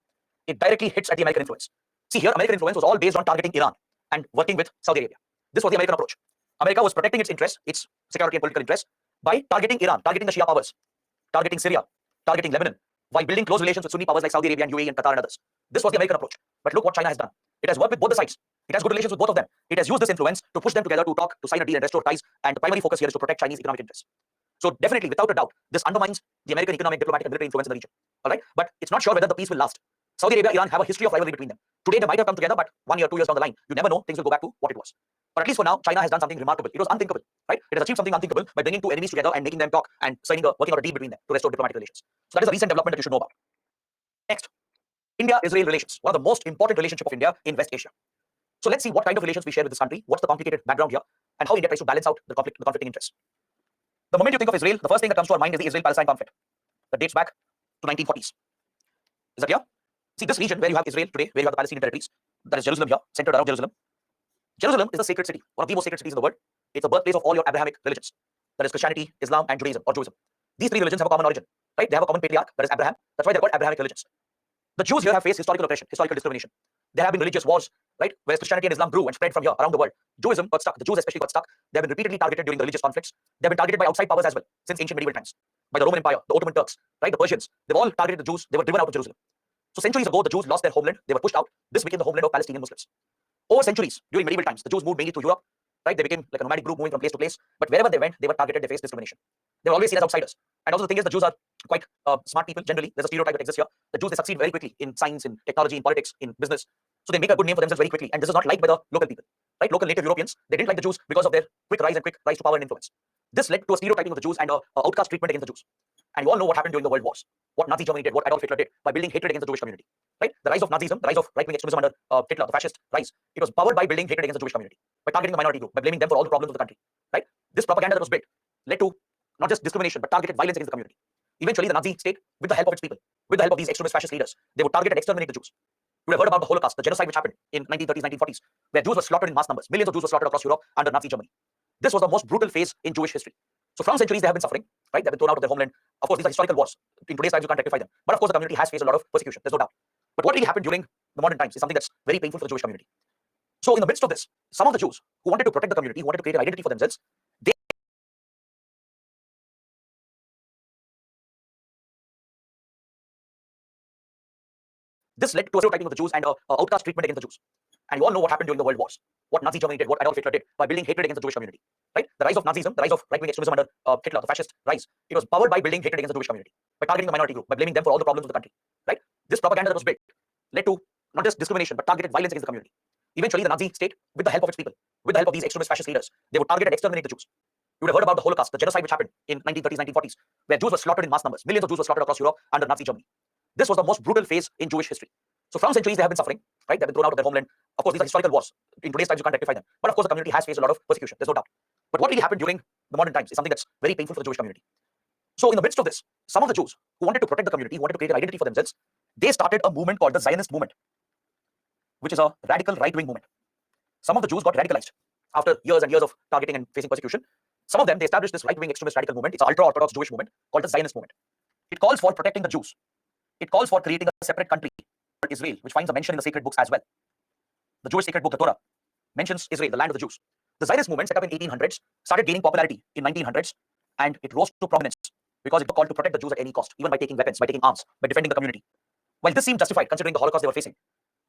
It directly hits at the American influence. See here, American influence was all based on targeting Iran and working with Saudi Arabia. This was the American approach. America was protecting its interests, its security and political interests, by targeting Iran, targeting the Shia powers, targeting Syria, targeting Lebanon, while building close relations with Sunni powers like Saudi Arabia and UAE and Qatar and others. This was the American approach. But look what China has done. It has worked with both the sides. It has good relations with both of them. It has used this influence to push them together to talk, to sign a deal and restore ties. And the primary focus here is to protect Chinese economic interests. So definitely, without a doubt, this undermines the American economic, diplomatic, and military influence in the region. All right, but it's not sure whether the peace will last. Saudi Arabia, Iran have a history of rivalry between them. Today they might have come together, but 1 year, 2 years down the line, you never know, things will go back to what it was. But at least for now, China has done something remarkable. It was unthinkable, right? It has achieved something unthinkable by bringing two enemies together and making them talk and working out a deal between them to restore diplomatic relations. So that is a recent development that you should know about. Next, India-Israel relations, one of the most important relationship of India in West Asia. So let's see what kind of relations we share with this country, what's the complicated background here, and how India tries to balance out the conflicting interests. The moment you think of Israel, the first thing that comes to our mind is the Israel-Palestine conflict that dates back to 1940s. Is that clear? See, this region where you have Israel today, where you have the Palestinian territories, that is Jerusalem here, centered around Jerusalem. Jerusalem is a sacred city, one of the most sacred cities in the world. It's the birthplace of all your Abrahamic religions, that is Christianity, Islam, and Judaism, or Judaism. These three religions have a common origin, right? They have a common patriarch, that is Abraham. That's why they're called Abrahamic religions. The Jews here have faced historical oppression, historical discrimination. There have been religious wars, right? Whereas Christianity and Islam grew and spread from here around the world. Judaism got stuck. The Jews especially got stuck. They have been repeatedly targeted during the religious conflicts. They have been targeted by outside powers as well, since ancient medieval times. By the Roman Empire, the Ottoman Turks, right? The Persians. They've all targeted the Jews. They were driven out of Jerusalem. So centuries ago, the Jews lost their homeland. They were pushed out. This became the homeland of Palestinian Muslims. Over centuries, during medieval times, the Jews moved mainly to Europe, right? They became like a nomadic group moving from place to place. But wherever they went, they were targeted. They faced discrimination. They were always seen as outsiders. And also the thing is, the Jews are quite smart people generally. There's a stereotype that exists here. The Jews, they succeed very quickly in science, in technology, in politics, in business. So they make a good name for themselves very quickly. And this is not liked by the local people, right? Local native Europeans, they didn't like the Jews because of their quick rise to power and influence. This led to a stereotyping of the Jews and a outcast treatment against the Jews. And you all know what happened during the World Wars. What Nazi Germany did, what Adolf Hitler did by building hatred against the Jewish community, right? The rise of Nazism, the rise of right-wing extremism under Hitler, the fascist rise, it was powered by building hatred against the Jewish community, by targeting the minority group, by blaming them for all the problems of the country, right? This propaganda that was built led to not just discrimination, but targeted violence against the community. Eventually, the Nazi state, with the help of its people, with the help of these extremist fascist leaders, they would target and exterminate the Jews. You would have heard about the Holocaust, the genocide which happened in 1930s, 1940s, where Jews were slaughtered in mass numbers. Millions of Jews were slaughtered across Europe under Nazi Germany. This was the most brutal phase in Jewish history. So from centuries, they have been suffering, right? They've been thrown out of their homeland. Of course, these are historical wars. In today's times, you can't rectify them. But of course, the community has faced a lot of persecution. There's no doubt. But what really happened during the modern times is something that's very painful for the Jewish community. So in the midst of this, some of the Jews who wanted to protect the community, who wanted to create an identity for themselves, this led to a stereotyping of the Jews and outcast treatment against the Jews. And you all know what happened during the World Wars. What Nazi Germany did, what Adolf Hitler did by building hatred against the Jewish community, right? The rise of Nazism, the rise of right-wing extremism under Hitler, the fascist rise, it was powered by building hatred against the Jewish community, by targeting the minority group, by blaming them for all the problems of the country, right? This propaganda that was built led to not just discrimination, but targeted violence against the community. Eventually, the Nazi state, with the help of its people, with the help of these extremist fascist leaders, they would target and exterminate the Jews. You would have heard about the Holocaust, the genocide which happened in 1930s, 1940s, where Jews were slaughtered in mass numbers. Millions of Jews were slaughtered across Europe under Nazi Germany. This was the most brutal phase in Jewish history. So from centuries, they have been suffering, right? They've been thrown out of their homeland. Of course, these are historical wars. In today's times, you can't rectify them. But of course, the community has faced a lot of persecution. There's no doubt. But what really happened during the modern times is something that's very painful for the Jewish community. So in the midst of this, some of the Jews who wanted to protect the community, who wanted to create an identity for themselves, they started a movement called the Zionist movement, which is a radical right-wing movement. Some of the Jews got radicalized after years and years of targeting and facing persecution. Some of them, they established this right-wing extremist radical movement. It's an ultra-Orthodox Jewish movement called the Zionist movement. It calls for protecting the Jews. It calls for creating a separate country called Israel, which finds a mention in the sacred books as well. The Jewish sacred book, the Torah, mentions Israel, the land of the Jews. The Zionist movement, set up in 1800s, started gaining popularity in 1900s, and it rose to prominence because it was called to protect the Jews at any cost, even by taking weapons, by taking arms, by defending the community. While this seemed justified considering the Holocaust they were facing,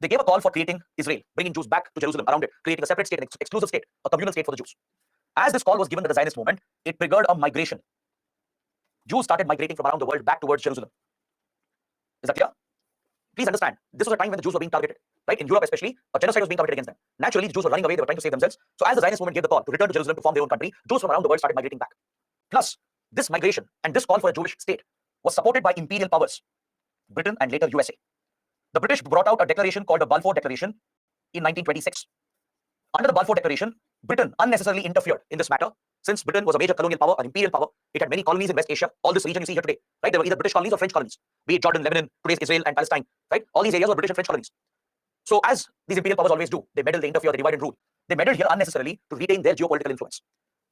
they gave a call for creating Israel, bringing Jews back to Jerusalem around it, creating a separate state, an exclusive state, a communal state for the Jews. As this call was given to the Zionist movement, it triggered a migration. Jews started migrating from around the world back towards Jerusalem. Is that clear? Please understand, this was a time when the Jews were being targeted, right? In Europe especially, a genocide was being committed against them. Naturally, the Jews were running away, they were trying to save themselves. So as the Zionist movement gave the call to return to Jerusalem to form their own country, Jews from around the world started migrating back. Plus, this migration and this call for a Jewish state was supported by imperial powers, Britain and later USA. The British brought out a declaration called the Balfour Declaration in 1926. Under the Balfour Declaration, Britain unnecessarily interfered in this matter. Since Britain was a major colonial power, an imperial power, it had many colonies in West Asia, all this region you see here today, right? They were either British colonies or French colonies, be it Jordan, Lebanon, today's Israel and Palestine, right? All these areas were British and French colonies. So as these imperial powers always do, they meddle, they interfere, they divide and rule. They meddled here unnecessarily to retain their geopolitical influence.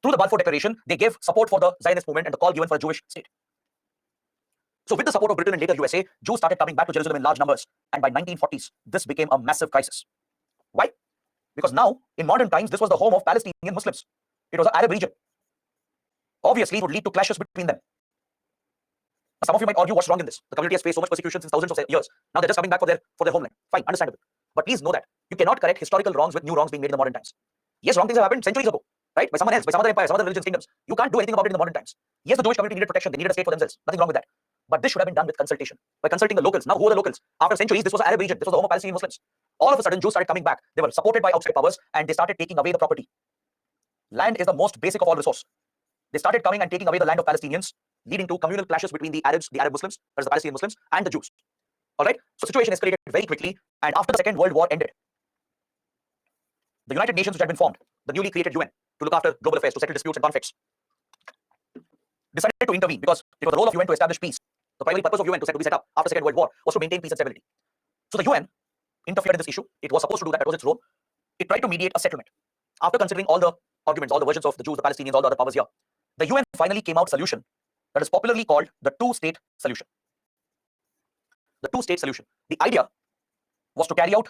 Through the Balfour Declaration, they gave support for the Zionist movement and the call given for a Jewish state. So with the support of Britain and later USA, Jews started coming back to Jerusalem in large numbers. And by 1940s, this became a massive crisis. Why? Because now, in modern times, this was the home of Palestinian Muslims. It was an Arab region. Obviously, it would lead to clashes between them. Some of you might argue what's wrong in this. The community has faced so much persecution since thousands of years. Now they're just coming back for their homeland. Fine, understandable. But please know that you cannot correct historical wrongs with new wrongs being made in the modern times. Yes, wrong things have happened centuries ago, right? By someone else, by some other empire, some other religions, kingdoms. You can't do anything about it in the modern times. Yes, the Jewish community needed protection. They needed a state for themselves. Nothing wrong with that. But this should have been done with consultation. By consulting the locals. Now, who are the locals? After centuries, this was an Arab region. This was the home of Palestinian Muslims. All of a sudden, Jews started coming back. They were supported by outside powers and they started taking away the property. Land is the most basic of all resources. They started coming and taking away the land of Palestinians, leading to communal clashes between the Arabs, the Arab Muslims, that is the Palestinian Muslims, and the Jews. All right? So the situation escalated very quickly. And after the Second World War ended, the United Nations, which had been formed, the newly created UN, to look after global affairs, to settle disputes and conflicts, decided to intervene because it was the role of UN to establish peace. The primary purpose of UN to be set up after the Second World War was to maintain peace and stability. So the UN interfered in this issue. It was supposed to do that. That was its role. It tried to mediate a settlement. After considering all the arguments, all the versions of the Jews, the Palestinians, all the other powers here, the UN finally came out with a solution that is popularly called the two-state solution. The two-state solution. The idea was to carry out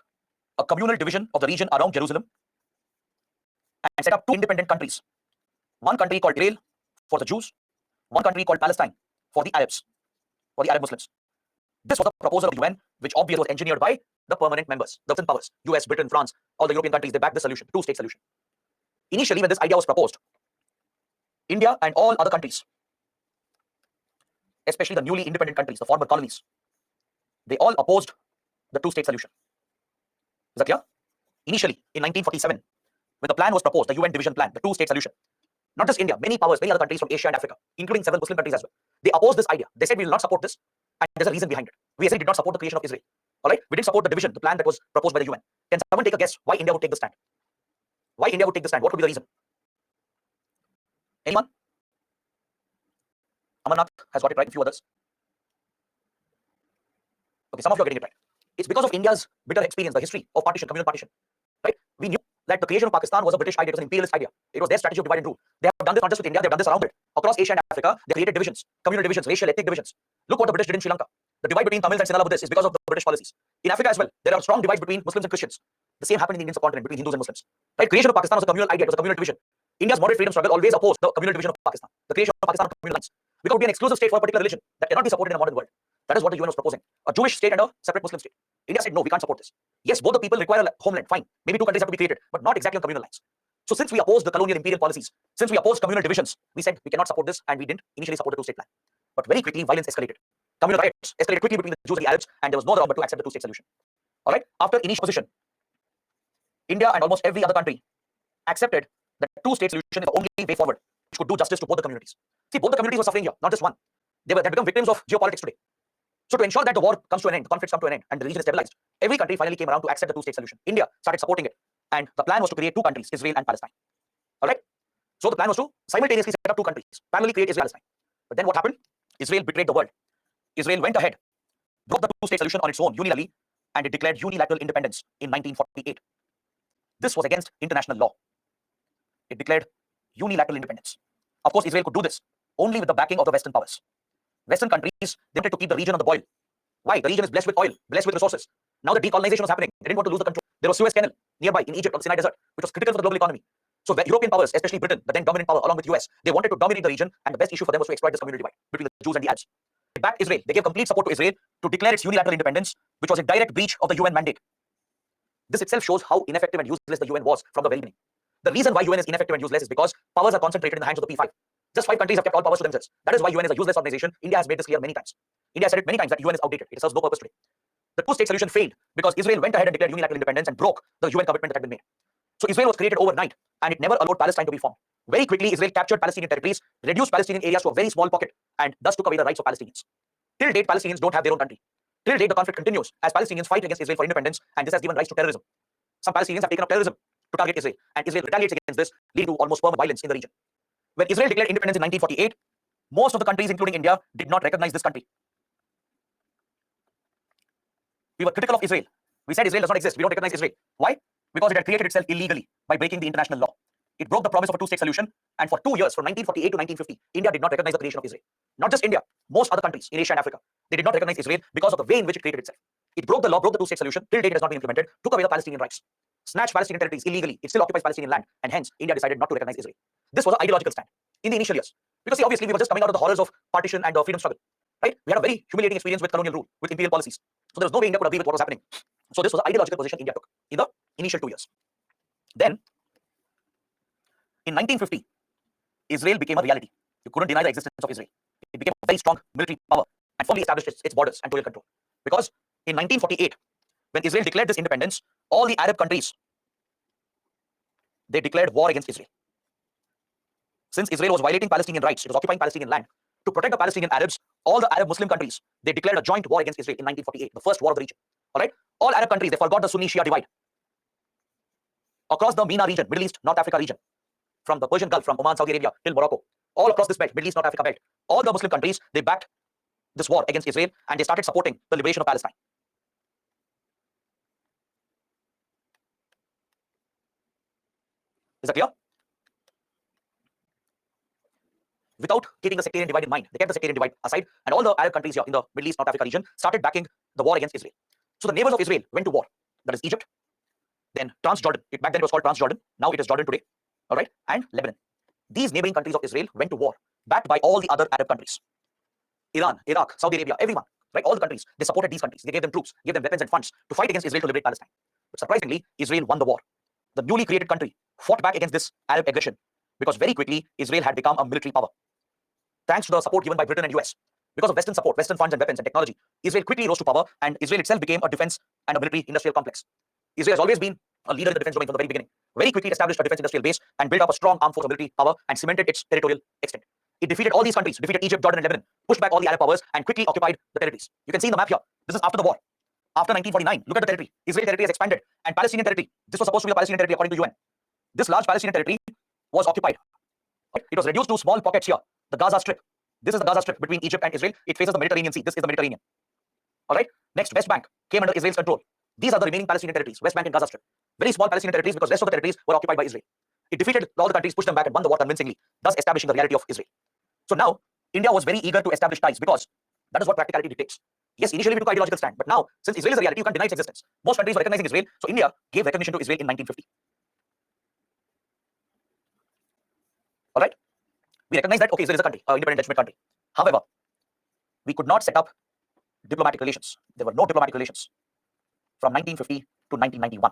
a communal division of the region around Jerusalem and set up two independent countries. One country called Israel for the Jews, one country called Palestine for the Arabs, for the Arab Muslims. This was a proposal of the UN, which obviously was engineered by the permanent members, the Western powers, US, Britain, France, all the European countries. They backed the solution, two-state solution. Initially, when this idea was proposed, India and all other countries, especially the newly independent countries, the former colonies, they all opposed the two-state solution. Is that clear? Initially, in 1947, when the plan was proposed, the UN division plan, the two-state solution, not just India, many powers, many other countries from Asia and Africa, including several Muslim countries as well, they opposed this idea. They said we will not support this, and there's a reason behind it. We essentially did not support the creation of Israel. All right, we didn't support the division, the plan that was proposed by the UN. Can someone take a guess why India would take the stand? Why India would take the stand? What could be the reason? Anyone? Amarnath has got it right, a few others. Okay, some of you are getting it right. It's because of India's bitter experience, the history of partition, communal partition. Right? We knew that the creation of Pakistan was a British idea, it was an imperialist idea. It was their strategy of divide and rule. They have done this not just with India, they have done this around it. Across Asia and Africa, they created divisions, communal divisions, racial, ethnic divisions. Look what the British did in Sri Lanka. The divide between Tamils and Sinhala Buddhists is because of the British policies. In Africa as well, there are strong divides between Muslims and Christians. The same happened in the Indian subcontinent between Hindus and Muslims. Right? Creation of Pakistan was a communal idea, it was a communal division. India's moderate freedom struggle always opposed the communal division of Pakistan. The creation of Pakistan on communal lines. Because it would be an exclusive state for a particular religion that cannot be supported in a modern world. That is what the UN was proposing. A Jewish state and a separate Muslim state. India said, no, we can't support this. Yes, both the people require a homeland, fine. Maybe two countries have to be created, but not exactly on communal lines. So since we opposed the colonial imperial policies, since we opposed communal divisions, we said we cannot support this, and we didn't initially support the two-state plan. But very quickly, violence escalated. Communal riots escalated quickly between the Jews and the Arabs, and there was no other but to accept the two-state solution. All right? After initial position, India and almost every other country accepted that two-state solution is the only way forward, which could do justice to both the communities. See, both the communities were suffering here, not just one. They had become victims of geopolitics today. So to ensure that the war comes to an end, the conflicts come to an end, and the region is stabilized, every country finally came around to accept the two-state solution. India started supporting it, and the plan was to create two countries, Israel and Palestine. All right. So the plan was to simultaneously set up two countries, parallelly create Israel and Palestine. But then what happened? Israel betrayed the world. Israel went ahead, broke the two-state solution on its own unilaterally, and it declared unilateral independence in 1948. This was against international law. It declared unilateral independence. Of course, Israel could do this only with the backing of the Western powers. Western countries, they wanted to keep the region on the boil. Why? The region is blessed with oil, blessed with resources. Now the decolonization was happening. They didn't want to lose the control. There was Suez Canal nearby in Egypt on the Sinai Desert, which was critical for the global economy. So the European powers, especially Britain, the then dominant power along with US, they wanted to dominate the region, and the best issue for them was to exploit this community divide between the Jews and the Arabs. They backed Israel. They gave complete support to Israel to declare its unilateral independence, which was a direct breach of the UN mandate. This itself shows how ineffective and useless the UN was from the very beginning. The reason why UN is ineffective and useless is because powers are concentrated in the hands of the P5. Just 5 countries have kept all powers to themselves. That is why UN is a useless organization. India has made this clear many times. India has said it many times that UN is outdated. It serves no purpose today. The two-state solution failed because Israel went ahead and declared unilateral independence and broke the UN commitment that had been made. So Israel was created overnight, and it never allowed Palestine to be formed. Very quickly, Israel captured Palestinian territories, reduced Palestinian areas to a very small pocket, and thus took away the rights of Palestinians. Till date, Palestinians don't have their own country. Till date, the conflict continues as Palestinians fight against Israel for independence, and this has given rise to terrorism. Some Palestinians have taken up terrorism to target Israel, and Israel retaliates against this, leading to almost permanent violence in the region. When Israel declared independence in 1948, most of the countries, including India, did not recognize this country. We were critical of Israel. We said Israel does not exist. We don't recognize Israel. Why? Because it had created itself illegally by breaking the international law. It broke the promise of a two-state solution, and for 2 years, from 1948 to 1950, India did not recognize the creation of Israel. Not just India, most other countries in Asia and Africa, they did not recognize Israel because of the way in which it created itself. It broke the law, broke the two-state solution. Till date, it has not been implemented. Took away the Palestinian rights, snatched Palestinian territories illegally. It still occupies Palestinian land, and hence India decided not to recognize Israel. This was an ideological stand in the initial years, because see, obviously we were just coming out of the horrors of partition and the freedom struggle, right? We had a very humiliating experience with colonial rule, with imperial policies. So there was no way India could agree with what was happening. So this was an ideological position India took in the initial 2 years. Then, in 1950, Israel became a reality. You couldn't deny the existence of Israel. It became a very strong military power and firmly established its borders and territorial control. Because in 1948, when Israel declared this independence, all the Arab countries, they declared war against Israel. Since Israel was violating Palestinian rights, it was occupying Palestinian land. To protect the Palestinian Arabs, all the Arab Muslim countries, they declared a joint war against Israel in 1948, the first war of the region. All right? All Arab countries, they forgot the Sunni-Shia divide. Across the MENA region, Middle East, North Africa region, from the Persian Gulf, from Oman, Saudi Arabia, till Morocco, all across this belt, Middle East, North Africa belt, all the Muslim countries, they backed this war against Israel, and they started supporting the liberation of Palestine. Is that clear? Without keeping the sectarian divide in mind, they kept the sectarian divide aside, and all the Arab countries here in the Middle East, North Africa region started backing the war against Israel. So the neighbors of Israel went to war. That is Egypt, then Transjordan. Back then it was called Transjordan. Now it is Jordan today. All right, and Lebanon. These neighboring countries of Israel went to war, backed by all the other Arab countries. Iran, Iraq, Saudi Arabia, everyone, right? All the countries, they supported these countries. They gave them troops, gave them weapons and funds to fight against Israel to liberate Palestine. But surprisingly, Israel won the war. The newly created country fought back against this Arab aggression because very quickly Israel had become a military power. Thanks to the support given by Britain and US. Because of Western support, Western funds and weapons and technology, Israel quickly rose to power, and Israel itself became a defense and a military industrial complex. Israel has always been a leader in the defense domain from the very beginning. Very quickly established a defense industrial base and built up a strong armed force of military power and cemented its territorial extent. It defeated all these countries, defeated Egypt, Jordan, and Lebanon, pushed back all the Arab powers, and quickly occupied the territories. You can see in the map here. This is after the war. After 1949, look at the territory. Israeli territory has expanded, and Palestinian territory. This was supposed to be a Palestinian territory according to UN. This large Palestinian territory was occupied. It was reduced to small pockets here. The Gaza Strip. This is the Gaza Strip between Egypt and Israel. It faces the Mediterranean Sea. This is the Mediterranean. All right. Next, West Bank came under Israel's control. These are the remaining Palestinian territories, West Bank and Gaza Strip. Very small Palestinian territories because rest of the territories were occupied by Israel. It defeated all the countries, pushed them back, and won the war convincingly, thus establishing the reality of Israel. So now, India was very eager to establish ties because that is what practicality dictates. Yes, initially we took ideological stand, but now, since Israel is a reality, you can't deny its existence. Most countries were recognizing Israel, so India gave recognition to Israel in 1950. All right? We recognize that, okay, Israel is a country, independent legitimate country. However, we could not set up diplomatic relations. There were no diplomatic relations from 1950 to 1991.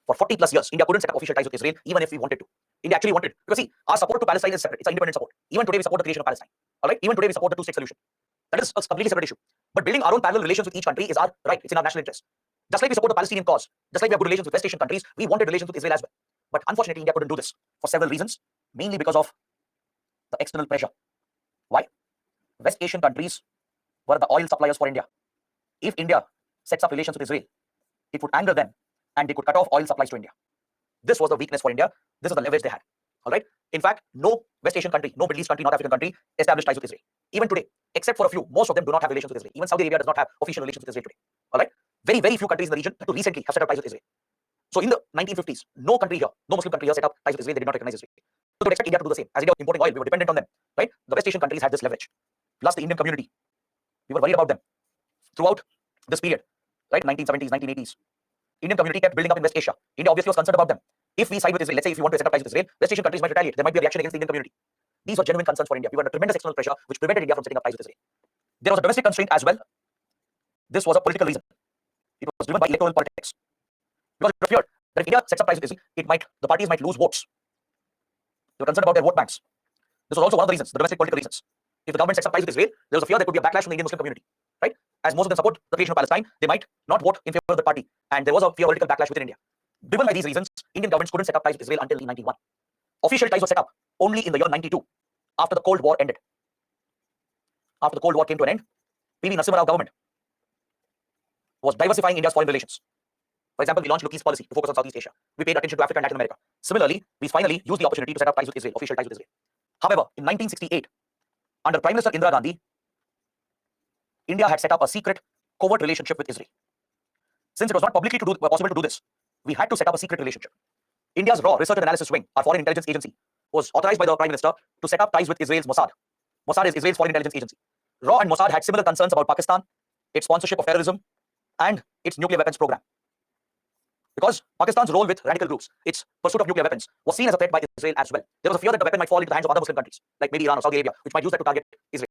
For 40 plus years, India couldn't set up official ties with Israel, even if we wanted to. India actually wanted, because see, our support to Palestine is separate. It's an independent support. Even today, we support the creation of Palestine. All right? Even today, we support the two-state solution. That is a completely separate issue. But building our own parallel relations with each country is our right. It's in our national interest. Just like we support the Palestinian cause, just like we have good relations with West Asian countries, we wanted relations with Israel as well. But unfortunately, India couldn't do this for several reasons, mainly because of the external pressure. Why? West Asian countries, were the oil suppliers for India. If India sets up relations with Israel, it would anger them and they could cut off oil supplies to India. This was the weakness for India. This is the leverage they had. All right. In fact, no West Asian country, no Middle East country, North African country established ties with Israel. Even today, except for a few, most of them do not have relations with Israel. Even Saudi Arabia does not have official relations with Israel today. All right. Very, very few countries in the region to recently have set up ties with Israel. So in the 1950s, no country here, no Muslim country here set up ties with Israel. They did not recognize Israel. So they would expect India to do the same. As India was importing oil, we were dependent on them. Right. The West Asian countries had this leverage. Plus the Indian community, we were worried about them throughout this period. Right. 1970s, 1980s. Indian community kept building up in West Asia. India obviously was concerned about them. If we side with Israel, let's say if you want to set up ties with Israel, West Asian countries might retaliate. There might be a reaction against the Indian community. These were genuine concerns for India. We were under tremendous external pressure, which prevented India from setting up ties with Israel. There was a domestic constraint as well. This was a political reason. It was driven by electoral politics. Because it feared that if India sets up ties with Israel, the parties might lose votes. They were concerned about their vote banks. This was also one of the reasons, the domestic political reasons. If the government sets up ties with Israel, there was a fear there could be a backlash from the Indian Muslim community. Right? As most of them support the creation of Palestine, they might not vote in favor of the party. And there was a fear of political backlash within India. Driven by these reasons, Indian governments couldn't set up ties with Israel until 1991. Official ties were set up only in the year 92, after the Cold War ended. After the Cold War came to an end, P.V. Narasimha Rao government was diversifying India's foreign relations. For example, we launched Look East policy to focus on Southeast Asia. We paid attention to Africa and Latin America. Similarly, we finally used the opportunity to set up ties with Israel, official ties with Israel. However, in 1968, under Prime Minister Indira Gandhi, India had set up a secret, covert relationship with Israel. Since it was not publicly possible to do this, we had to set up a secret relationship. India's RAW, Research and Analysis Wing, our foreign intelligence agency, was authorized by the Prime Minister to set up ties with Israel's Mossad. Mossad is Israel's foreign intelligence agency. RAW and Mossad had similar concerns about Pakistan, its sponsorship of terrorism, and its nuclear weapons program. Because Pakistan's role with radical groups, its pursuit of nuclear weapons, was seen as a threat by Israel as well. There was a fear that the weapon might fall into the hands of other Muslim countries, like maybe Iran or Saudi Arabia, which might use that to target Israel.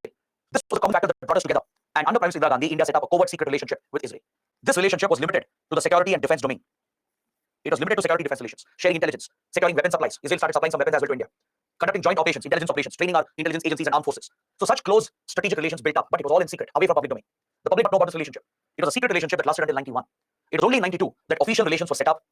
This was a common factor that brought us together. And under Prime Minister Indira Gandhi, India set up a covert secret relationship with Israel. This relationship was limited to the security and defense domain. It was limited to security defense relations, sharing intelligence, securing weapon supplies. Israel started supplying some weapons as well to India, conducting joint operations, intelligence operations, training our intelligence agencies and armed forces. So such close strategic relations built up, but it was all in secret, away from public domain. The public did not know about this relationship. It was a secret relationship that lasted until 91. It was only in 92 that official relations were set up,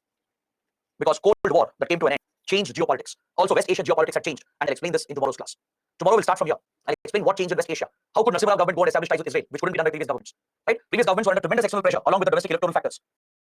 because Cold War that came to an end changed geopolitics. Also, West Asian geopolitics had changed, and I'll explain this in tomorrow's class. Tomorrow we'll start from here. I'll explain what changed in West Asia. How could Narasimha Rao government go and establish ties with Israel, which couldn't be done by previous governments? Right? Previous governments were under tremendous external pressure, along with the domestic electoral factors.